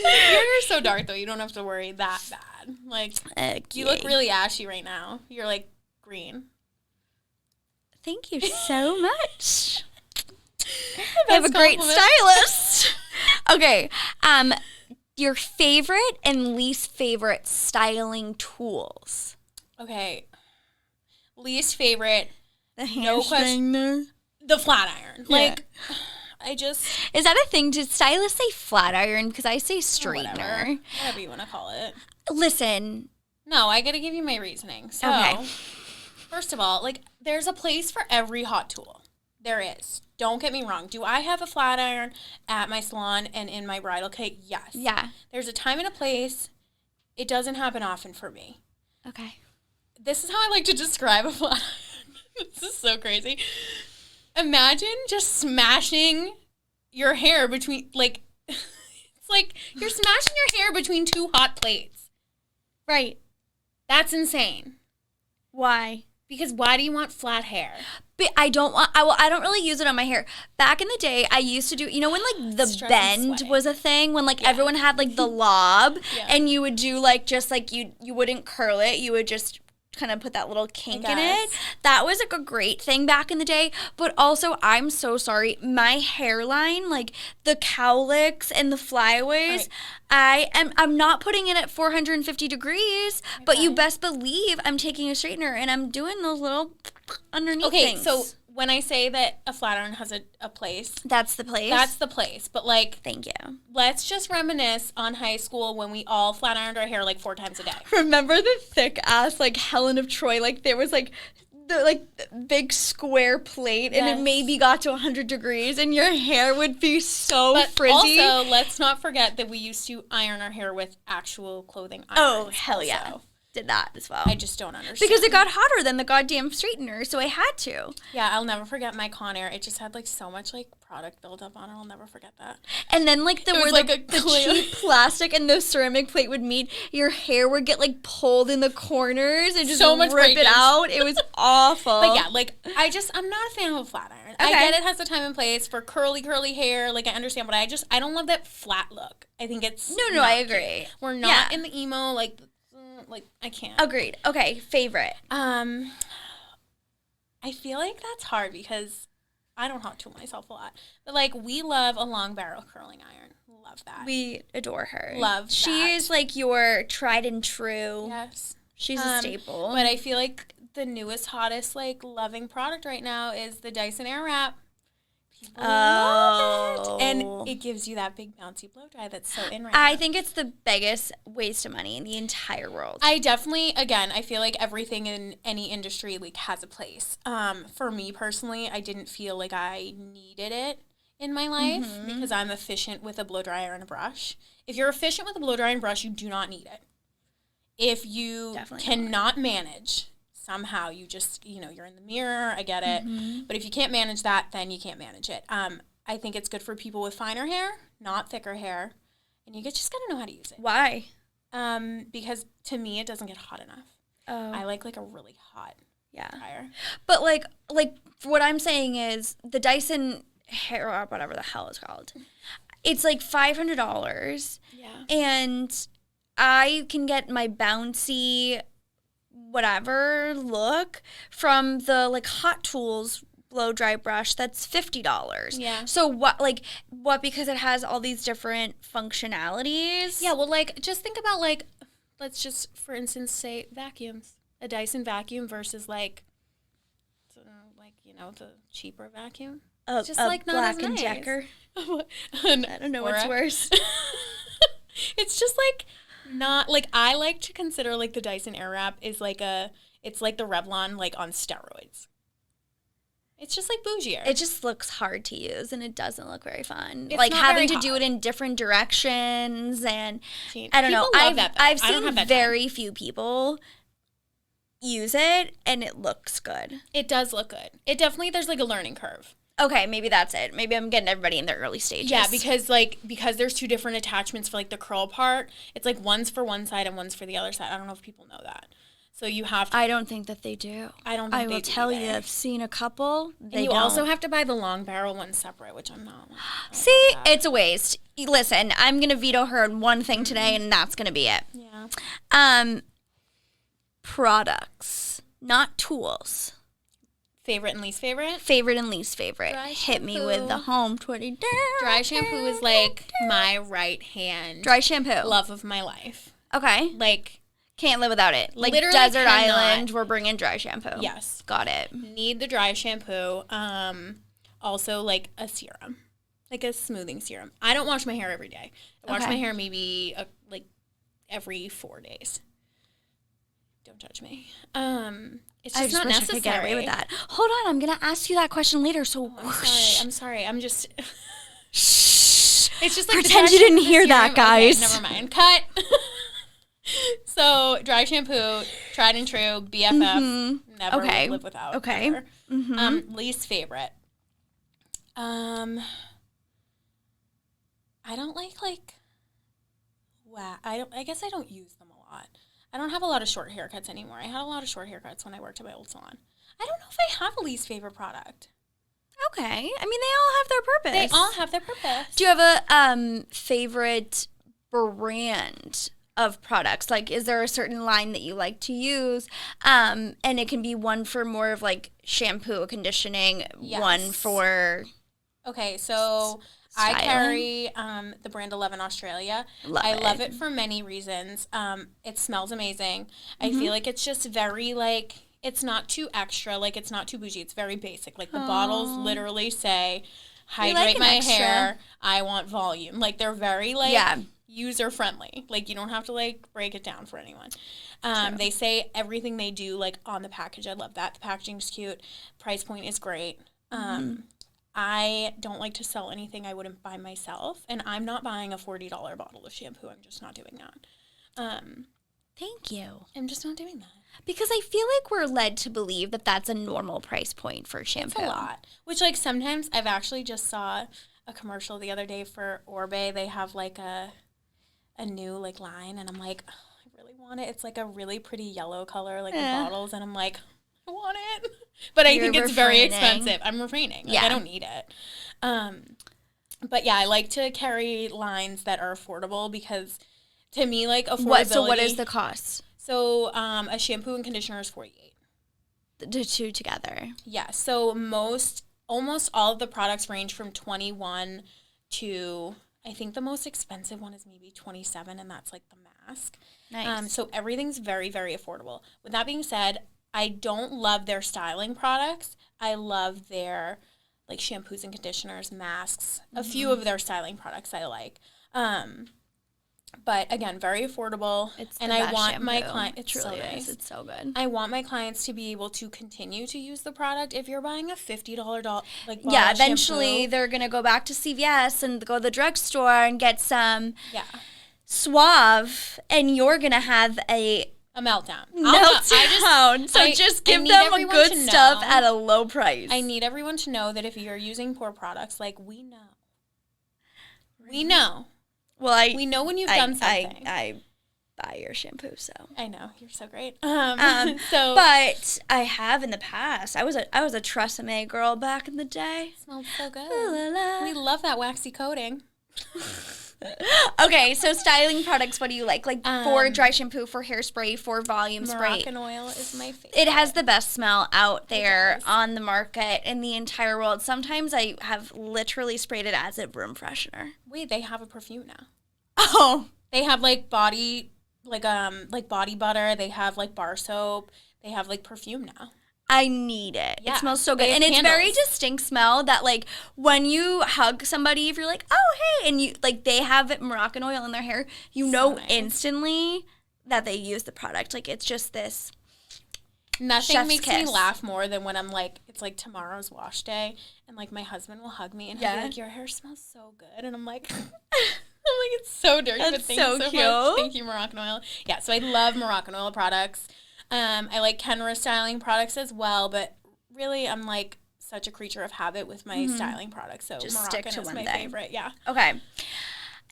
[SPEAKER 1] Your hair's so dark, though. You don't have to worry that bad. Like, you look really ashy right now. You're, like, green.
[SPEAKER 2] Thank you so much. I have a great stylist. Okay. Your favorite and least favorite styling tools.
[SPEAKER 1] Okay. Least favorite.
[SPEAKER 2] The hair straightener.
[SPEAKER 1] The flat iron.
[SPEAKER 2] Yeah.
[SPEAKER 1] Like,
[SPEAKER 2] Is that a thing? Did stylists say flat iron? Because I say straightener.
[SPEAKER 1] Whatever you want to call it.
[SPEAKER 2] Listen.
[SPEAKER 1] No, I got to give you my reasoning. So,
[SPEAKER 2] okay.
[SPEAKER 1] First of all, like, there's a place for every hot tool. There is. Don't get me wrong. Do I have a flat iron at my salon and in my bridal kit? Yes.
[SPEAKER 2] Yeah.
[SPEAKER 1] There's a time and a place. It doesn't happen often for me.
[SPEAKER 2] Okay.
[SPEAKER 1] This is how I like to describe a flat iron. This is so crazy. Imagine just smashing your hair between, like, it's like you're smashing your hair between 2 hot plates.
[SPEAKER 2] Right.
[SPEAKER 1] That's insane.
[SPEAKER 2] Why?
[SPEAKER 1] Because why do you want flat hair?
[SPEAKER 2] But I don't really use it on my hair. Back in the day, I used to do, you know, when, like, the
[SPEAKER 1] Stress
[SPEAKER 2] bend was a thing, when, like, everyone had, like, the lob, and you would do, like, just, like, you wouldn't curl it, you would just kind of put that little kink in it. That was, like, a great thing back in the day. But also, I'm so sorry, my hairline, like, the cowlicks and the flyaways, I'm not putting it at 450 degrees, but you best believe I'm taking a straightener and I'm doing those little underneath things.
[SPEAKER 1] So when I say that a flat iron has a place.
[SPEAKER 2] That's the place?
[SPEAKER 1] That's the place. But, like.
[SPEAKER 2] Thank you.
[SPEAKER 1] Let's just reminisce on high school when we all flat ironed our hair, like, 4 times a day.
[SPEAKER 2] Remember the thick-ass, like, Helen of Troy? Like, there was, like, the big square plate, and it maybe got to 100 degrees, and your hair would be so frizzy.
[SPEAKER 1] Also, let's not forget that we used to iron our hair with actual clothing irons.
[SPEAKER 2] Oh, hell yeah. Did that as well.
[SPEAKER 1] I just don't understand.
[SPEAKER 2] Because it got hotter than the goddamn straightener, so I had to.
[SPEAKER 1] Yeah, I'll never forget my Conair. It just had, like, so much, like, product built up on it. I'll never forget that.
[SPEAKER 2] And then, like, the cheap plastic and the ceramic plate would meet, your hair would get, like, pulled in the corners and just so rip it out. It was awful.
[SPEAKER 1] But yeah, like, I'm not a fan of a flat iron. Okay. I get it has a time and place for curly hair. Like, I understand, but I don't love that flat look. I think it's
[SPEAKER 2] No, I agree.
[SPEAKER 1] We're not in the emo, like, I can't.
[SPEAKER 2] Agreed. Okay, favorite.
[SPEAKER 1] I feel like that's hard because I don't hot tool myself a lot. But, like, we love a long barrel curling iron. Love that.
[SPEAKER 2] We adore her.
[SPEAKER 1] Love that.
[SPEAKER 2] She is, like, your tried and true.
[SPEAKER 1] Yes.
[SPEAKER 2] She's a staple.
[SPEAKER 1] But I feel like the newest, hottest, like, loving product right now is the Dyson Airwrap. People love it. And it gives you that big bouncy blow dry that's so in right now.
[SPEAKER 2] I think it's the biggest waste of money in the entire world.
[SPEAKER 1] I definitely, again, I feel like everything in any industry like has a place. For me personally, I didn't feel like I needed it in my life because I'm efficient with a blow dryer and a brush. If you're efficient with a blow dryer and brush, you do not need it. If you cannot manage, somehow you just, you're in the mirror, I get it. But if you can't manage that, then you can't manage it. I think it's good for people with finer hair, not thicker hair. And you just got to know how to use it.
[SPEAKER 2] Why?
[SPEAKER 1] Because to me, it doesn't get hot enough. Oh. I like a really hot dryer.
[SPEAKER 2] But like what I'm saying is the Dyson hair or whatever the hell it's called. It's like $500. Yeah. And I can get my bouncy whatever look from the like Hot Tools blow dry brush that's $50.
[SPEAKER 1] Yeah.
[SPEAKER 2] So what because it has all these different functionalities?
[SPEAKER 1] Yeah, well just think about let's just for instance say vacuums. A Dyson vacuum versus the cheaper vacuum.
[SPEAKER 2] It's just not Black as nice. And Decker. I don't know what's worse.
[SPEAKER 1] It's just not I like to consider the Dyson Airwrap is it's like the Revlon on steroids. It's just bougier.
[SPEAKER 2] It just looks hard to use and it doesn't look very fun. It's having to do it in different directions and I don't know. I've seen very few people use it and it looks good.
[SPEAKER 1] It does look good. It definitely there's a learning curve.
[SPEAKER 2] Okay, maybe that's it. Maybe I'm getting everybody in their early stages.
[SPEAKER 1] Yeah, because there's two different attachments for the curl part. It's one's for one side and one's for the other side. I don't know if people know that. So you have to.
[SPEAKER 2] I don't think that they do.
[SPEAKER 1] I don't think they do.
[SPEAKER 2] I will tell you, I've seen a couple.
[SPEAKER 1] And you also have to buy the long barrel one separate, which I'm not.
[SPEAKER 2] See, it's a waste. Listen, I'm going to veto her on one thing today, and that's going to be it.
[SPEAKER 1] Yeah.
[SPEAKER 2] Products, not tools.
[SPEAKER 1] Favorite and least favorite?
[SPEAKER 2] Favorite and least favorite. Hit me with the home 20.
[SPEAKER 1] Dry shampoo is my right hand.
[SPEAKER 2] Dry shampoo.
[SPEAKER 1] Love of my life.
[SPEAKER 2] Okay. Can't live without it. Desert Island, we're bringing dry shampoo.
[SPEAKER 1] Yes.
[SPEAKER 2] Got it.
[SPEAKER 1] Need the dry shampoo. Also a serum. A smoothing serum. I don't wash my hair every day. I wash my hair maybe every 4 days. Don't judge me. It's just not necessary. I could get away with that.
[SPEAKER 2] Hold on, I'm gonna ask you that question later. So
[SPEAKER 1] I'm sorry. I'm just. Shh. It's just
[SPEAKER 2] pretend you didn't hear that, guys.
[SPEAKER 1] Okay, never mind. Cut. So dry shampoo, tried and true, BFF. Never live without.
[SPEAKER 2] Okay.
[SPEAKER 1] Least favorite. I don't wow. I guess I don't use them a lot. I don't have a lot of short haircuts anymore. I had a lot of short haircuts when I worked at my old salon. I don't know if I have a least favorite product.
[SPEAKER 2] Okay. I mean, they all have their purpose.
[SPEAKER 1] They all have their purpose.
[SPEAKER 2] Do you have a favorite brand of products? Is there a certain line that you like to use? And it can be one for more of shampoo, conditioning, one for...
[SPEAKER 1] Okay, so... Styling. I carry the brand 11 Australia. I love it for many reasons. It smells amazing. I feel like it's just very it's not too extra, it's not too bougie. It's very basic. The bottles literally say, hydrate my hair. I want volume. They're very user friendly. You don't have to break it down for anyone. They say everything they do on the package. I love that. The packaging's cute. Price point is great. I don't like to sell anything I wouldn't buy myself, and I'm not buying a $40 bottle of shampoo. I'm just not doing that.
[SPEAKER 2] Thank you.
[SPEAKER 1] I'm just not doing that.
[SPEAKER 2] Because I feel we're led to believe that that's a normal price point for shampoo.
[SPEAKER 1] It's a lot. Which, sometimes I've actually just saw a commercial the other day for Orbe. They have, a new, line, and I'm I really want it. It's, a really pretty yellow color, the bottles, and I'm I want it. But I think it's very expensive. I'm refraining. I don't need it. But yeah, I like to carry lines that are affordable because to me, affordability.
[SPEAKER 2] So what is the cost?
[SPEAKER 1] So a shampoo and conditioner is $48.
[SPEAKER 2] The two together.
[SPEAKER 1] Yeah. So almost all of the products range from $21 to, I think the most expensive one is maybe $27, and that's the mask.
[SPEAKER 2] Nice.
[SPEAKER 1] So everything's very, very affordable. With that being said, I don't love their styling products. I love their like shampoos and conditioners, masks, a few of their styling products I like. But again, very affordable.
[SPEAKER 2] It's
[SPEAKER 1] and
[SPEAKER 2] the
[SPEAKER 1] I
[SPEAKER 2] best
[SPEAKER 1] want
[SPEAKER 2] shampoo.
[SPEAKER 1] my client.
[SPEAKER 2] It truly is. It's so good.
[SPEAKER 1] I want my clients to be able to continue to use the product. If you're buying a $50 bottle
[SPEAKER 2] eventually
[SPEAKER 1] shampoo,
[SPEAKER 2] they're gonna go back to CVS and go to the drugstore and get some Suave, and you're gonna have a
[SPEAKER 1] meltdown.
[SPEAKER 2] Just give them a good stuff at a low price.
[SPEAKER 1] I need everyone to know that if you're using poor products, like we know. We know.
[SPEAKER 2] Well,
[SPEAKER 1] we know when you've done something.
[SPEAKER 2] I buy your shampoo, so
[SPEAKER 1] I know you're so great.
[SPEAKER 2] But I have in the past. I was a Tresemme girl back in the day.
[SPEAKER 1] It smelled so good.
[SPEAKER 2] La, la, la.
[SPEAKER 1] We love that waxy coating.
[SPEAKER 2] Okay, so styling products. What do you like? Like for dry shampoo, for hairspray, for volume spray.
[SPEAKER 1] Moroccan oil is my favorite.
[SPEAKER 2] It has the best smell out there on the market in the entire world. Sometimes I have literally sprayed it as a room freshener.
[SPEAKER 1] Wait, they have a perfume now.
[SPEAKER 2] Oh,
[SPEAKER 1] they have like body butter. They have like bar soap. They have like perfume now.
[SPEAKER 2] I need it.
[SPEAKER 1] Yeah.
[SPEAKER 2] It smells so good. And it's very distinct smell that, like, when you hug somebody, if you're like, oh, hey, and you, like, they have Moroccan oil in their hair, you know instantly that they use the product. Like, it's just this
[SPEAKER 1] Nothing makes me laugh more than when I'm like, it's like tomorrow's wash day, and like my husband will hug me and he'll be like, your hair smells so good. And I'm like, it's so dirty, but thank you so much. Thank you, Moroccan oil. Yeah, so I love Moroccan oil products. I like Kenra styling products as well, but really I'm like such a creature of habit with my styling products. So
[SPEAKER 2] just
[SPEAKER 1] Moroccan
[SPEAKER 2] stick to
[SPEAKER 1] is
[SPEAKER 2] one
[SPEAKER 1] my
[SPEAKER 2] thing.
[SPEAKER 1] favorite. Yeah.
[SPEAKER 2] Okay.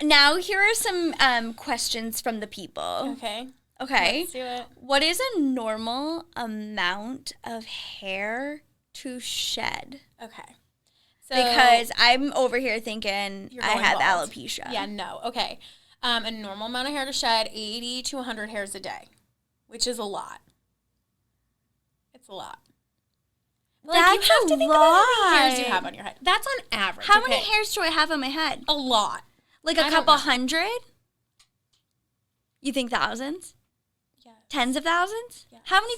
[SPEAKER 2] Now here are some questions from the people.
[SPEAKER 1] Okay.
[SPEAKER 2] Okay.
[SPEAKER 1] Let's do it.
[SPEAKER 2] What is a normal amount of hair to shed?
[SPEAKER 1] Okay. So
[SPEAKER 2] because I'm over here thinking I have alopecia.
[SPEAKER 1] Yeah, no. Okay. A normal amount of hair to shed, 80 to 100 hairs a day, which is a lot. It's a lot.
[SPEAKER 2] Well, that's
[SPEAKER 1] you have to think about how many hairs you have on your head. That's on average.
[SPEAKER 2] How many hairs do I have on my head?
[SPEAKER 1] A lot.
[SPEAKER 2] Like a couple hundred? You think thousands?
[SPEAKER 1] Yeah.
[SPEAKER 2] Tens of thousands?
[SPEAKER 1] Yeah.
[SPEAKER 2] How many?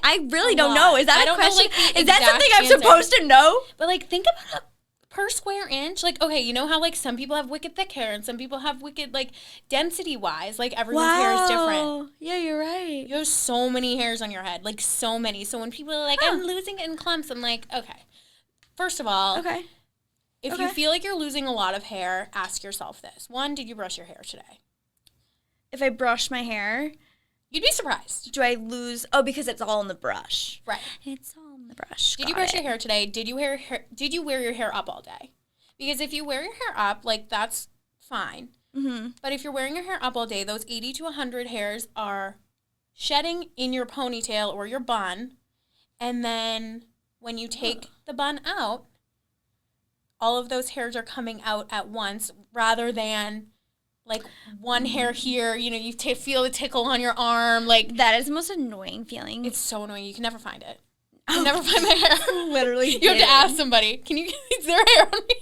[SPEAKER 2] I really don't know. Is that a question?
[SPEAKER 1] Is
[SPEAKER 2] that something I'm supposed to know?
[SPEAKER 1] But like, think about per square inch. Like, okay, you know how like some people have wicked thick hair and some people have wicked like density wise. Like everyone's hair is different.
[SPEAKER 2] Yeah, you're right.
[SPEAKER 1] You have so many hairs on your head, like so many. So when people are like, I'm losing it in clumps, I'm like, okay. First of all, if you feel like you're losing a lot of hair, ask yourself this. 1, did you brush your hair today?
[SPEAKER 2] If I brush my hair,
[SPEAKER 1] you'd be surprised.
[SPEAKER 2] Do I lose? Oh, because it's all in the brush.
[SPEAKER 1] Right.
[SPEAKER 2] It's all in the brush.
[SPEAKER 1] Did you brush your hair today? Did you wear your hair up all day? Because if you wear your hair up, like that's fine. Mm-hmm. But if you're wearing your hair up all day, those 80 to 100 hairs are shedding in your ponytail or your bun. And then when you take the bun out, all of those hairs are coming out at once rather than like one hair here, you know, you feel the tickle on your arm. Like
[SPEAKER 2] that is the most annoying feeling.
[SPEAKER 1] It's so annoying. You can never find it. You never find my hair.
[SPEAKER 2] Literally.
[SPEAKER 1] You have to ask somebody, is there hair on me?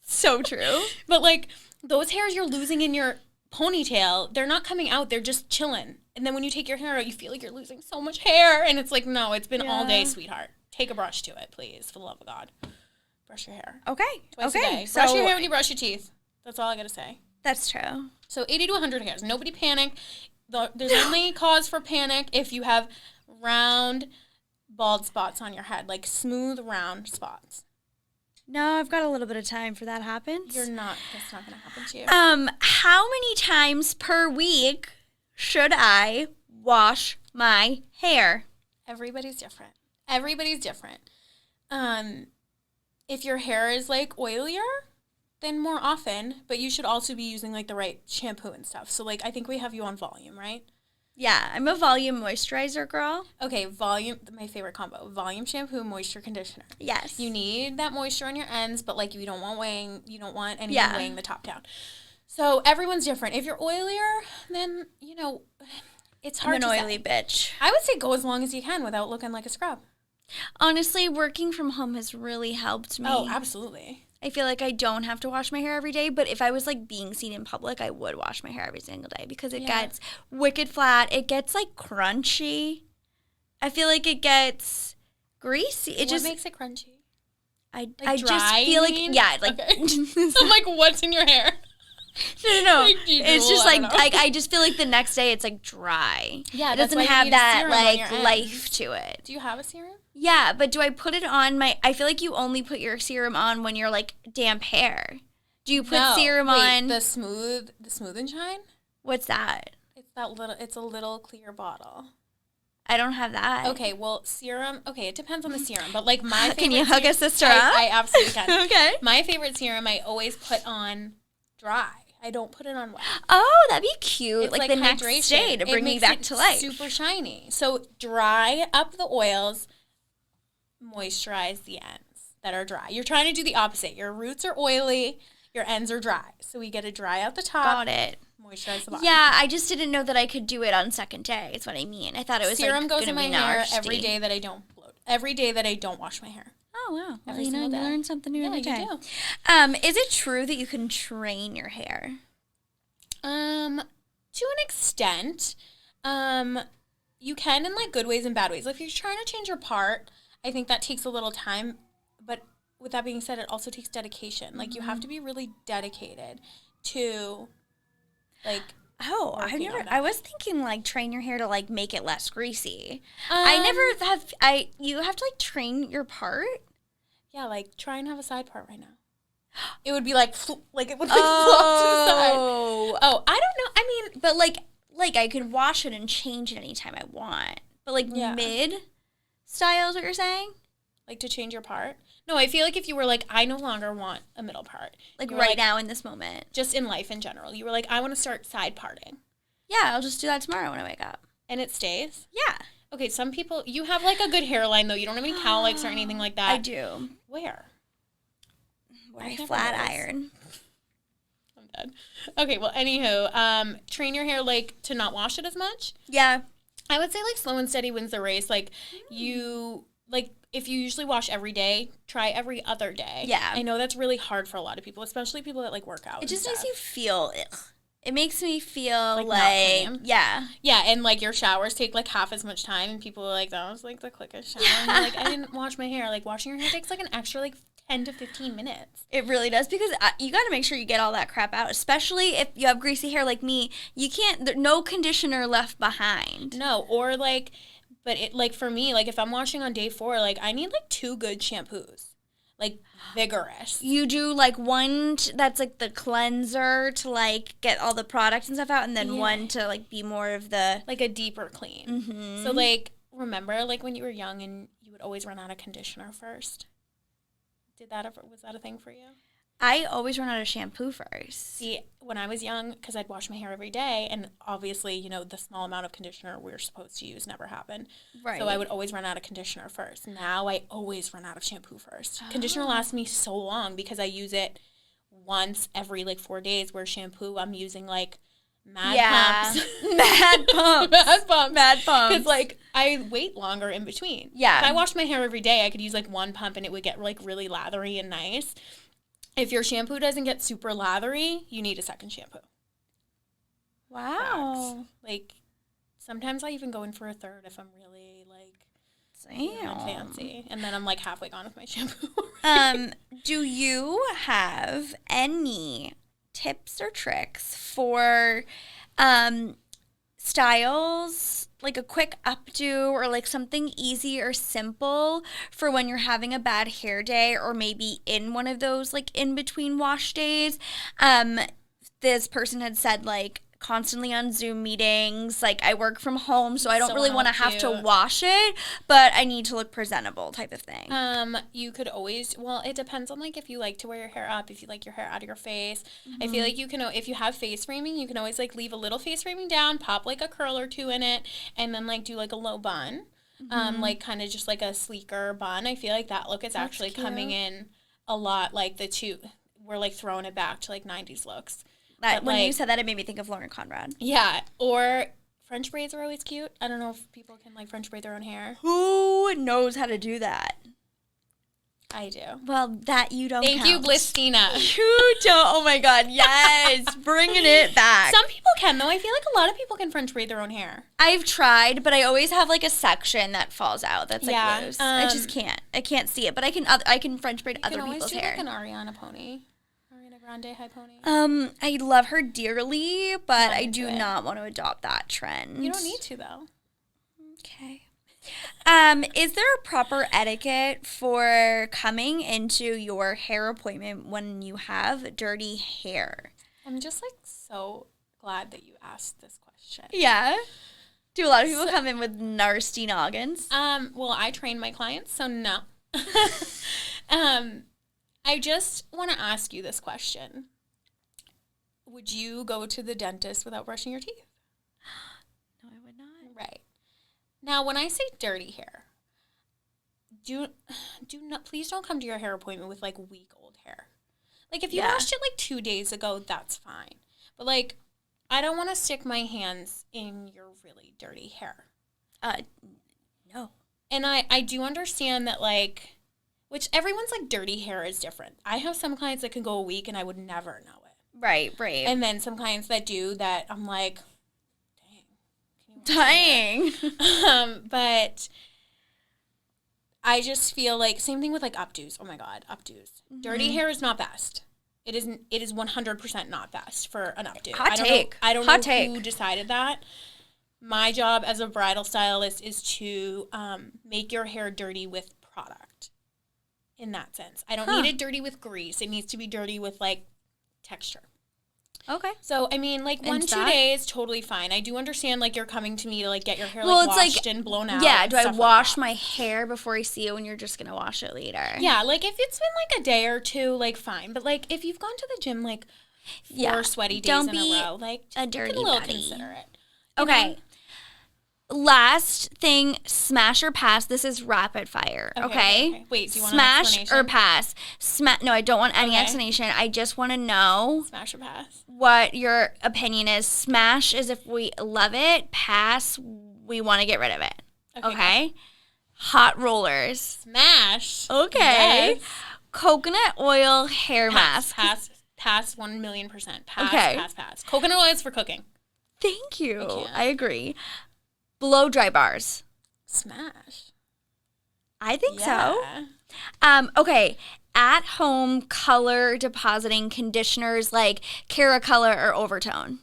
[SPEAKER 2] So true.
[SPEAKER 1] But like those hairs you're losing in your ponytail, they're not coming out. They're just chilling. And then when you take your hair out, you feel like you're losing so much hair. And it's like, no, it's been all day, sweetheart. Take a brush to it, please, for the love of God. Brush your hair.
[SPEAKER 2] Okay.
[SPEAKER 1] Twice a day. So, brush your hair when you brush your teeth. That's all I got to say.
[SPEAKER 2] That's true.
[SPEAKER 1] So 80 to 100 hairs. Nobody panic. There's only cause for panic if you have round, bald spots on your head, like smooth, round spots.
[SPEAKER 2] No, I've got a little bit of time for that happens.
[SPEAKER 1] That's not going to happen to you.
[SPEAKER 2] How many times per week should I wash my hair?
[SPEAKER 1] Everybody's different. If your hair is like oilier, then more often, but you should also be using like the right shampoo and stuff. So like I think we have you on volume, right?
[SPEAKER 2] Yeah, I'm a volume moisturizer girl.
[SPEAKER 1] Okay, volume, my favorite combo. Volume shampoo, moisture conditioner.
[SPEAKER 2] Yes.
[SPEAKER 1] You need that moisture on your ends, but like you don't want anything weighing the top down. So everyone's different. If you're oilier, then, you know, it's hard to say.
[SPEAKER 2] I'm an oily bitch.
[SPEAKER 1] I would say go as long as you can without looking like a scrub.
[SPEAKER 2] Honestly, working from home has really helped me.
[SPEAKER 1] Oh, absolutely.
[SPEAKER 2] I feel like I don't have to wash my hair every day, but if I was like being seen in public, I would wash my hair every single day because it gets wicked flat. It gets like crunchy. I feel like it gets greasy.
[SPEAKER 1] What makes it crunchy?
[SPEAKER 2] I
[SPEAKER 1] Like
[SPEAKER 2] just feel like, yeah, like.
[SPEAKER 1] Okay. I'm like, what's in your hair?
[SPEAKER 2] No.
[SPEAKER 1] Like,
[SPEAKER 2] It's just like I just feel like the next day it's like dry.
[SPEAKER 1] Yeah,
[SPEAKER 2] it doesn't have that like life to it.
[SPEAKER 1] Do you have a serum?
[SPEAKER 2] Yeah, but do I put it on my? I feel like you only put your serum on when you're like damp hair. Do you put serum on
[SPEAKER 1] the smooth and shine?
[SPEAKER 2] What's that?
[SPEAKER 1] It's a little clear bottle.
[SPEAKER 2] I don't have that.
[SPEAKER 1] Okay, well, serum. Okay, it depends on the serum, but like my favorite.
[SPEAKER 2] Can you hug a sister?
[SPEAKER 1] I absolutely can.
[SPEAKER 2] Okay.
[SPEAKER 1] My favorite serum I always put on dry. I don't put it on wet.
[SPEAKER 2] Oh, that'd be cute.
[SPEAKER 1] It's
[SPEAKER 2] like the next day to bring me back to life.
[SPEAKER 1] Super shiny. So dry up the oils, moisturize the ends that are dry. You're trying to do the opposite. Your roots are oily, your ends are dry. So we get to dry out the top.
[SPEAKER 2] Got it.
[SPEAKER 1] Moisturize the bottom.
[SPEAKER 2] Yeah, I just didn't know that I could do it on second day. Is what I mean. I thought it was
[SPEAKER 1] serum
[SPEAKER 2] like
[SPEAKER 1] goes in my hair
[SPEAKER 2] nasty.
[SPEAKER 1] every day that I don't bloat. Every day that I don't wash my hair.
[SPEAKER 2] Oh wow!
[SPEAKER 1] Every
[SPEAKER 2] you
[SPEAKER 1] single day.
[SPEAKER 2] learn something new every day.
[SPEAKER 1] You do.
[SPEAKER 2] Is it true that you can train your hair?
[SPEAKER 1] To an extent, you can in like good ways and bad ways. Like if you're trying to change your part, I think that takes a little time. But with that being said, it also takes dedication. Like you have to be really dedicated to, like.
[SPEAKER 2] Oh, I was thinking like train your hair to like make it less greasy. You have to like train your part.
[SPEAKER 1] Yeah, like try and have a side part right now. It would be like it would like flop to the side. Oh, I don't know. I mean,
[SPEAKER 2] but like I could wash it and change it anytime I want. But like mid style is what you're saying?
[SPEAKER 1] Like to change your part? No, I feel like if you were like, I no longer want a middle part.
[SPEAKER 2] Like right now in this moment.
[SPEAKER 1] Just in life in general. You were like, I want to start side parting.
[SPEAKER 2] Yeah, I'll just do that tomorrow when I wake up.
[SPEAKER 1] And it stays?
[SPEAKER 2] Yeah.
[SPEAKER 1] Okay, some people, you have like a good hairline though. You don't have any cowlicks or anything like that.
[SPEAKER 2] I do.
[SPEAKER 1] Where?
[SPEAKER 2] I flat iron.
[SPEAKER 1] I'm dead. Okay, well, anywho, train your hair like to not wash it as much.
[SPEAKER 2] Yeah.
[SPEAKER 1] I would say like slow and steady wins the race. Like you, like if you usually wash every day, try every other day.
[SPEAKER 2] Yeah.
[SPEAKER 1] I know that's really hard for a lot of people, especially people that like work out.
[SPEAKER 2] It just makes you feel, it makes me feel like
[SPEAKER 1] yeah. Yeah, and like your showers take like half as much time and people are like, that was like the quickest shower. And you're like, I didn't wash my hair. Like washing your hair takes like an extra like 10 to 15 minutes.
[SPEAKER 2] It really does because you got to make sure you get all that crap out, especially if you have greasy hair like me. You can't, no conditioner left behind.
[SPEAKER 1] No, or like, but it like for me, like if I'm washing on day 4, like I need like 2 good shampoos. Like vigorous.
[SPEAKER 2] You do like one that's like the cleanser to like get all the products and stuff out, and then one to like be more of the
[SPEAKER 1] like a deeper clean. Mm-hmm. So like remember like when you were young and you would always run out of conditioner first. Was that a thing for you?
[SPEAKER 2] I always run out of shampoo first.
[SPEAKER 1] See, when I was young, because I'd wash my hair every day, and obviously, you know, the small amount of conditioner we're supposed to use never happened. Right. So I would always run out of conditioner first. Now I always run out of shampoo first. Oh. Conditioner lasts me so long because I use it once every like 4 days, where shampoo I'm using like mad pumps.
[SPEAKER 2] Mad pumps.
[SPEAKER 1] Because like I wait longer in between.
[SPEAKER 2] Yeah.
[SPEAKER 1] If I washed my hair every day, I could use like one pump and it would get like really lathery and nice. If your shampoo doesn't get super lathery, you need a second shampoo.
[SPEAKER 2] Wow.
[SPEAKER 1] Facts. Like sometimes I even go in for a third if I'm really like fancy. And then I'm like halfway gone with my shampoo.
[SPEAKER 2] Do you have any tips or tricks for styles, like a quick updo or like something easy or simple for when you're having a bad hair day or maybe in one of those like in between wash days? This person had said like constantly on Zoom meetings, like I work from home, so I don't really want to have to wash it, but I need to look presentable type of thing.
[SPEAKER 1] You could always, well, it depends on like if you like to wear your hair up, if you like your hair out of your face. Mm-hmm. I feel like you can, if you have face framing, you can always like leave a little face framing down, pop like a curl or 2 in it, and then like do like a low bun, like kind of just like a sleeker bun. I feel like that look is actually coming in a lot, like the two, we're like throwing it back to like 90s looks.
[SPEAKER 2] When like, you said that, it made me think of Lauren Conrad.
[SPEAKER 1] Yeah, or French braids are always cute. I don't know if people can like French braid their own hair.
[SPEAKER 2] Who knows how to do that?
[SPEAKER 1] I do.
[SPEAKER 2] Well, that you don't
[SPEAKER 1] Thank you, Christina.
[SPEAKER 2] You don't. Oh, my God. Yes. Bringing it back.
[SPEAKER 1] Some people can, though. I feel like a lot of people can French braid their own hair.
[SPEAKER 2] I've tried, but I always have, like, a section that falls out that's, like, loose. I just can't. I can't see it, but I can French braid other people's hair.
[SPEAKER 1] You can always do, like, an Ariana pony. Ariana Grande high pony.
[SPEAKER 2] I love her dearly, but I do not want to adopt that trend.
[SPEAKER 1] You don't need to, though.
[SPEAKER 2] Okay. Is there a proper etiquette for coming into your hair appointment when you have dirty hair?
[SPEAKER 1] I'm just, like, so glad that you asked this question.
[SPEAKER 2] Yeah. Do a lot of people come in with nasty noggins?
[SPEAKER 1] Well, I train my clients, so no. I just want to ask you this question. Would you go to the dentist without brushing your teeth?
[SPEAKER 2] No, I would not.
[SPEAKER 1] Right. Now, when I say dirty hair, do not please don't come to your hair appointment with, like, week old hair. Like, if you washed it, like, 2 days ago, that's fine. But, like, I don't want to stick my hands in your really dirty hair.
[SPEAKER 2] No.
[SPEAKER 1] And I do understand that, like, which everyone's, like, dirty hair is different. I have some clients that can go a week and I would never know it.
[SPEAKER 2] Right.
[SPEAKER 1] And then some clients that do that, I'm like,
[SPEAKER 2] dang.
[SPEAKER 1] But I just feel like, same thing with, like, updos. Oh, my God, updos. Mm-hmm. Dirty hair is not best. It is 100% not best for an updo.
[SPEAKER 2] Hot take.
[SPEAKER 1] I don't know who decided that. My job as a bridal stylist is to make your hair dirty with product in that sense. I don't need it dirty with grease. It needs to be dirty with, like, texture.
[SPEAKER 2] Okay.
[SPEAKER 1] So, I mean, like, 1-2 days, totally fine. I do understand, like, you're coming to me to, like, get your hair, like, washed and blown out.
[SPEAKER 2] Yeah, do I wash my hair before I see you and you're just going to wash it later?
[SPEAKER 1] Yeah, like, if it's been, like, a day or two, like, fine. But, like, if you've gone to the gym, like, 4 sweaty days in a row, like,
[SPEAKER 2] a dirty
[SPEAKER 1] a little
[SPEAKER 2] buddy.
[SPEAKER 1] considerate.
[SPEAKER 2] Okay. Last thing, smash or pass. This is rapid fire, okay?
[SPEAKER 1] Wait, do you want
[SPEAKER 2] smash
[SPEAKER 1] an explanation?
[SPEAKER 2] Or pass? No, I don't want any explanation. I just want to know.
[SPEAKER 1] Smash or pass?
[SPEAKER 2] What your opinion is. Smash is if we love it. Pass, we want to get rid of it. Okay? Hot rollers.
[SPEAKER 1] Smash.
[SPEAKER 2] Okay.
[SPEAKER 1] Yes.
[SPEAKER 2] Coconut oil hair mask.
[SPEAKER 1] Pass 1,000,000%. Pass. Coconut oil is for cooking.
[SPEAKER 2] Thank you. I agree. Blow dry bars.
[SPEAKER 1] Smash.
[SPEAKER 2] I think so. Okay. At home color depositing conditioners like Cara Color or Overtone.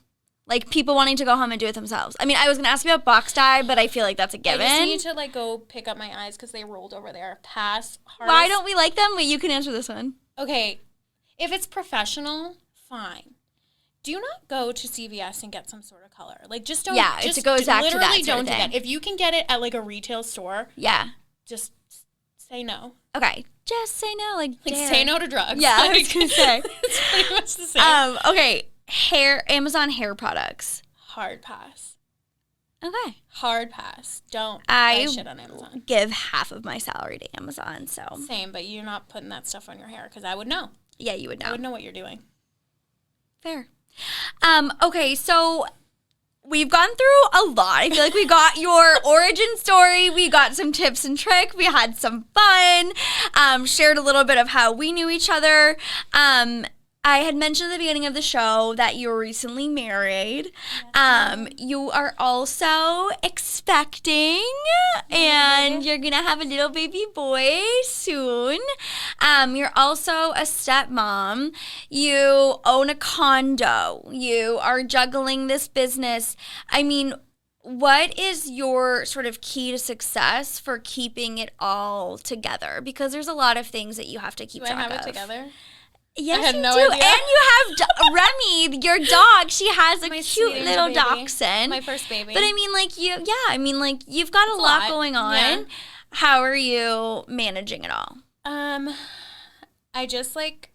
[SPEAKER 2] Like people wanting to go home and do it themselves. I mean, I was going to ask you about box dye, but I feel like that's a given.
[SPEAKER 1] I just need to, like, go pick up my eyes because they rolled over there. Pass. Hardest.
[SPEAKER 2] Why don't we like them? Wait, you can answer this one.
[SPEAKER 1] Okay. If it's professional, fine. Do not go to CVS and get some sort of color. Like, just don't.
[SPEAKER 2] Yeah, it goes back to that.
[SPEAKER 1] Literally don't do that. If you can get it at, like, a retail store, just say no.
[SPEAKER 2] Okay, just say no. Like
[SPEAKER 1] say no to drugs.
[SPEAKER 2] Yeah, I was gonna say
[SPEAKER 1] it's pretty much the same.
[SPEAKER 2] Okay, Amazon hair products.
[SPEAKER 1] Hard pass.
[SPEAKER 2] Okay.
[SPEAKER 1] Hard pass. Don't buy shit on Amazon.
[SPEAKER 2] Give half of my salary to Amazon. So
[SPEAKER 1] same, but you're not putting that stuff on your hair because I would know.
[SPEAKER 2] Yeah, you would know.
[SPEAKER 1] I would know what you're doing.
[SPEAKER 2] Fair. Okay, so we've gone through a lot. I feel like we got your origin story. We got some tips and tricks. We had some fun. Shared a little bit of how we knew each other. I had mentioned at the beginning of the show that you were recently married. You are also expecting, and you're going to have a little baby boy soon. You're also a stepmom. You own a condo. You are juggling this business. I mean, what is your sort of key to success for keeping it all together? Because there's a lot of things that you have to keep track of.
[SPEAKER 1] Do I have it together?
[SPEAKER 2] Yes,
[SPEAKER 1] I had
[SPEAKER 2] you
[SPEAKER 1] no
[SPEAKER 2] do.
[SPEAKER 1] idea.
[SPEAKER 2] And you have Remy, your dog. She has a cute little dachshund.
[SPEAKER 1] My first baby.
[SPEAKER 2] But I mean, like, you've got a lot going on. Yeah. How are you managing it all?
[SPEAKER 1] I just, like,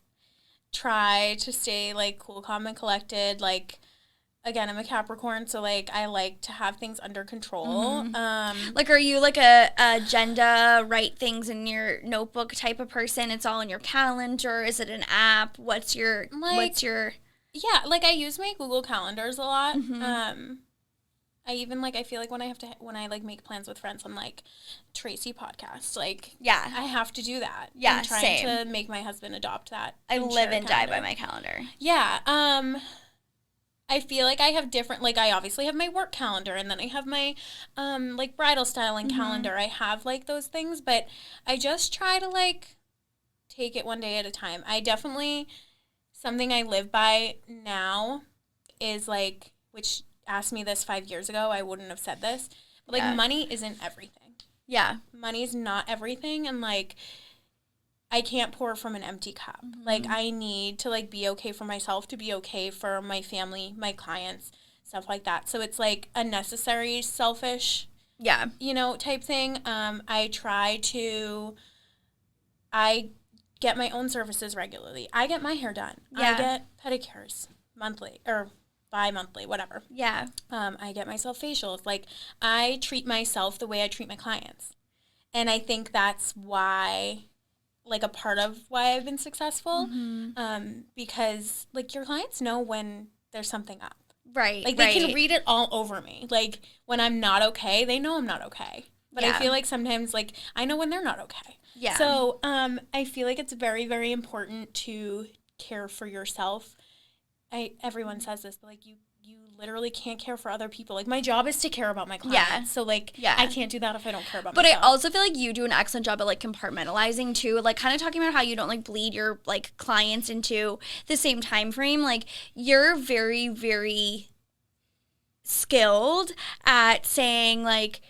[SPEAKER 1] try to stay, like, cool, calm, and collected. Like, again, I'm a Capricorn, so, like, I like to have things under control.
[SPEAKER 2] Mm-hmm. Like, are you, like, a agenda, write things in your notebook type of person? It's all in your calendar? Is it an app? What's your...
[SPEAKER 1] Yeah, like, I use my Google Calendars a lot. Mm-hmm. I even, like, I feel like when I, like, make plans with friends, I'm like, Tracy podcast. Like,
[SPEAKER 2] yeah.
[SPEAKER 1] I have to do that.
[SPEAKER 2] Yeah,
[SPEAKER 1] I'm trying to make my husband adopt that.
[SPEAKER 2] I live and die by my calendar.
[SPEAKER 1] Yeah. I feel like I have different, like, I obviously have my work calendar, and then I have my, like, bridal styling calendar. I have, like, those things, but I just try to, like, take it one day at a time. I definitely, something I live by now is, like, which asked me this 5 years ago, I wouldn't have said this, but, like, money isn't everything.
[SPEAKER 2] Yeah.
[SPEAKER 1] Money's not everything, and, like, I can't pour from an empty cup. Like, I need to, like, be okay for myself, to be okay for my family, my clients, stuff like that. So it's, like, a necessary, selfish, you know, type thing. I get my own services regularly. I get my hair done. I get pedicures monthly, or bi-monthly, whatever.
[SPEAKER 2] Yeah.
[SPEAKER 1] I get myself facials. Like, I treat myself the way I treat my clients. And I think that's why, like, a part of why I've been successful, because, like, your clients know when there's something up.
[SPEAKER 2] Right.
[SPEAKER 1] Like, they can read it all over me. Like, when I'm not okay, they know I'm not okay. But I feel like sometimes, like, I know when they're not okay. Yeah. So, I feel like it's very, very important to care for yourself. Everyone says this, but, like, you literally can't care for other people. Like, my job is to care about my clients. Yeah. So, like, I can't do that if I don't care about myself.
[SPEAKER 2] But I also feel like you do an excellent job at, like, compartmentalizing, too. Like, kind of talking about how you don't, like, bleed your, like, clients into the same time frame. Like, you're very, very skilled at saying, like,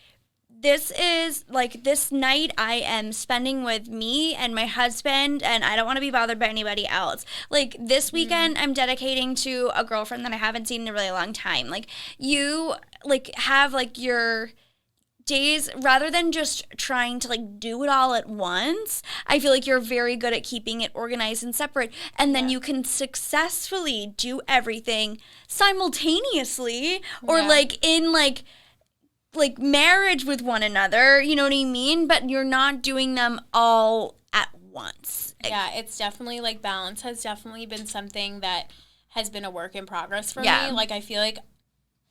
[SPEAKER 2] this is, like, this night I am spending with me and my husband, and I don't want to be bothered by anybody else. Like, this weekend I'm dedicating to a girlfriend that I haven't seen in a really long time. Like, you, like, have, like, your days, rather than just trying to, like, do it all at once, I feel like you're very good at keeping it organized and separate, and then you can successfully do everything simultaneously, or, like, in, like, marriage with one another, you know what I mean? But you're not doing them all at once.
[SPEAKER 1] Yeah, it's definitely, like, balance has definitely been something that has been a work in progress for me. Like, I feel like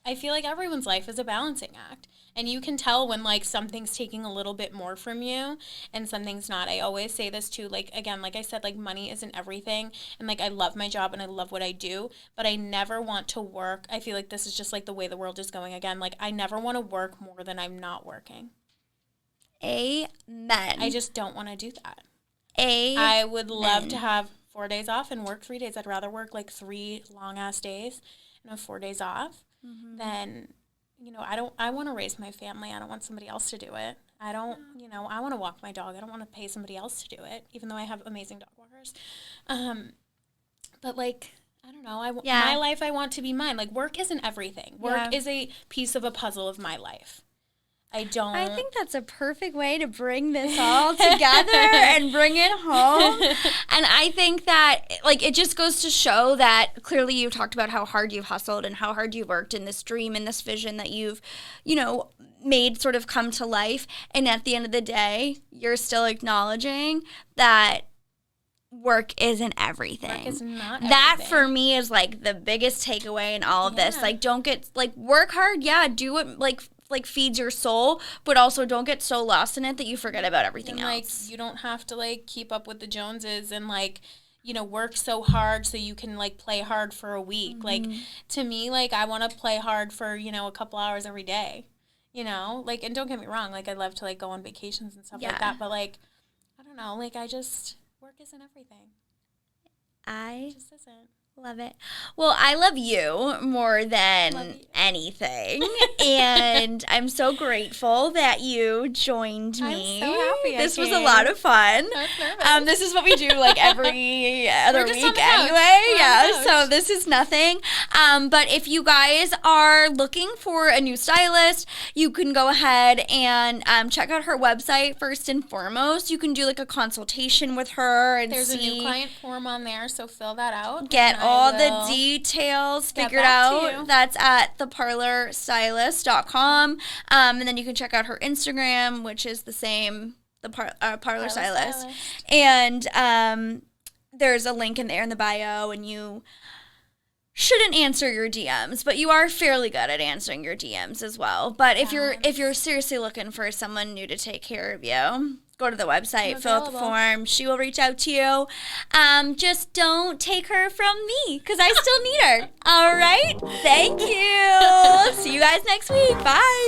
[SPEAKER 1] everyone's life is a balancing act. And you can tell when, like, something's taking a little bit more from you and something's not. I always say this too, like, again, like I said, like, money isn't everything. And, like, I love my job and I love what I do, but I never want to work. I feel like this is just, like, the way the world is going again. Like, I never want to work more than I'm not working.
[SPEAKER 2] Amen.
[SPEAKER 1] I just don't want to do that.
[SPEAKER 2] Amen.
[SPEAKER 1] I would love to have 4 days off and work 3 days. I'd rather work, like, 3 long-ass days and have 4 days off than... You know, I want to raise my family. I don't want somebody else to do it. I don't, you know, I want to walk my dog. I don't want to pay somebody else to do it, even though I have amazing dog walkers. But, like, I don't know. My life, I want to be mine. Like, work isn't everything. Work is a piece of a puzzle of my life. I
[SPEAKER 2] think that's a perfect way to bring this all together and bring it home. And I think that, like, it just goes to show that clearly you've talked about how hard you've hustled and how hard you've worked in this dream and this vision that you've, you know, made sort of come to life. And at the end of the day, you're still acknowledging that work isn't everything. Work is not everything. That, for me, is, like, the biggest takeaway in all of this. Like, don't get, like, work hard. Yeah, do it, like feeds your soul, but also don't get so lost in it that you forget about everything else.
[SPEAKER 1] Like, you don't have to, like, keep up with the Joneses and, like, you know, work so hard so you can, like, play hard for a week. Like, to me, like, I want to play hard for, you know, a couple hours every day, you know? Like, and don't get me wrong, like, I love to, like, go on vacations and stuff like that, but, like, I don't know, like, work isn't everything. It just isn't.
[SPEAKER 2] Love it. Well, I love you more than anything. And I'm so grateful that you joined me.
[SPEAKER 1] I'm so happy
[SPEAKER 2] this was a lot of fun. This is what we do, like, every other week anyway. So this is nothing. But if you guys are looking for a new stylist, you can go ahead and check out her website first and foremost. You can do, like, a consultation with her and
[SPEAKER 1] There's a new client form on there, so fill that out.
[SPEAKER 2] Get all the details figured out. That's at theparlourstylist.com. And then you can check out her Instagram, which is the same, Parlour Stylist. And there's a link in there in the bio, and you shouldn't answer your DMs, but you are fairly good at answering your DMs as well. But if you're seriously looking for someone new to take care of you, go to the website, fill out the form. She will reach out to you. Just don't take her from me because I still need her. All right? Thank you. See you guys next week. Bye.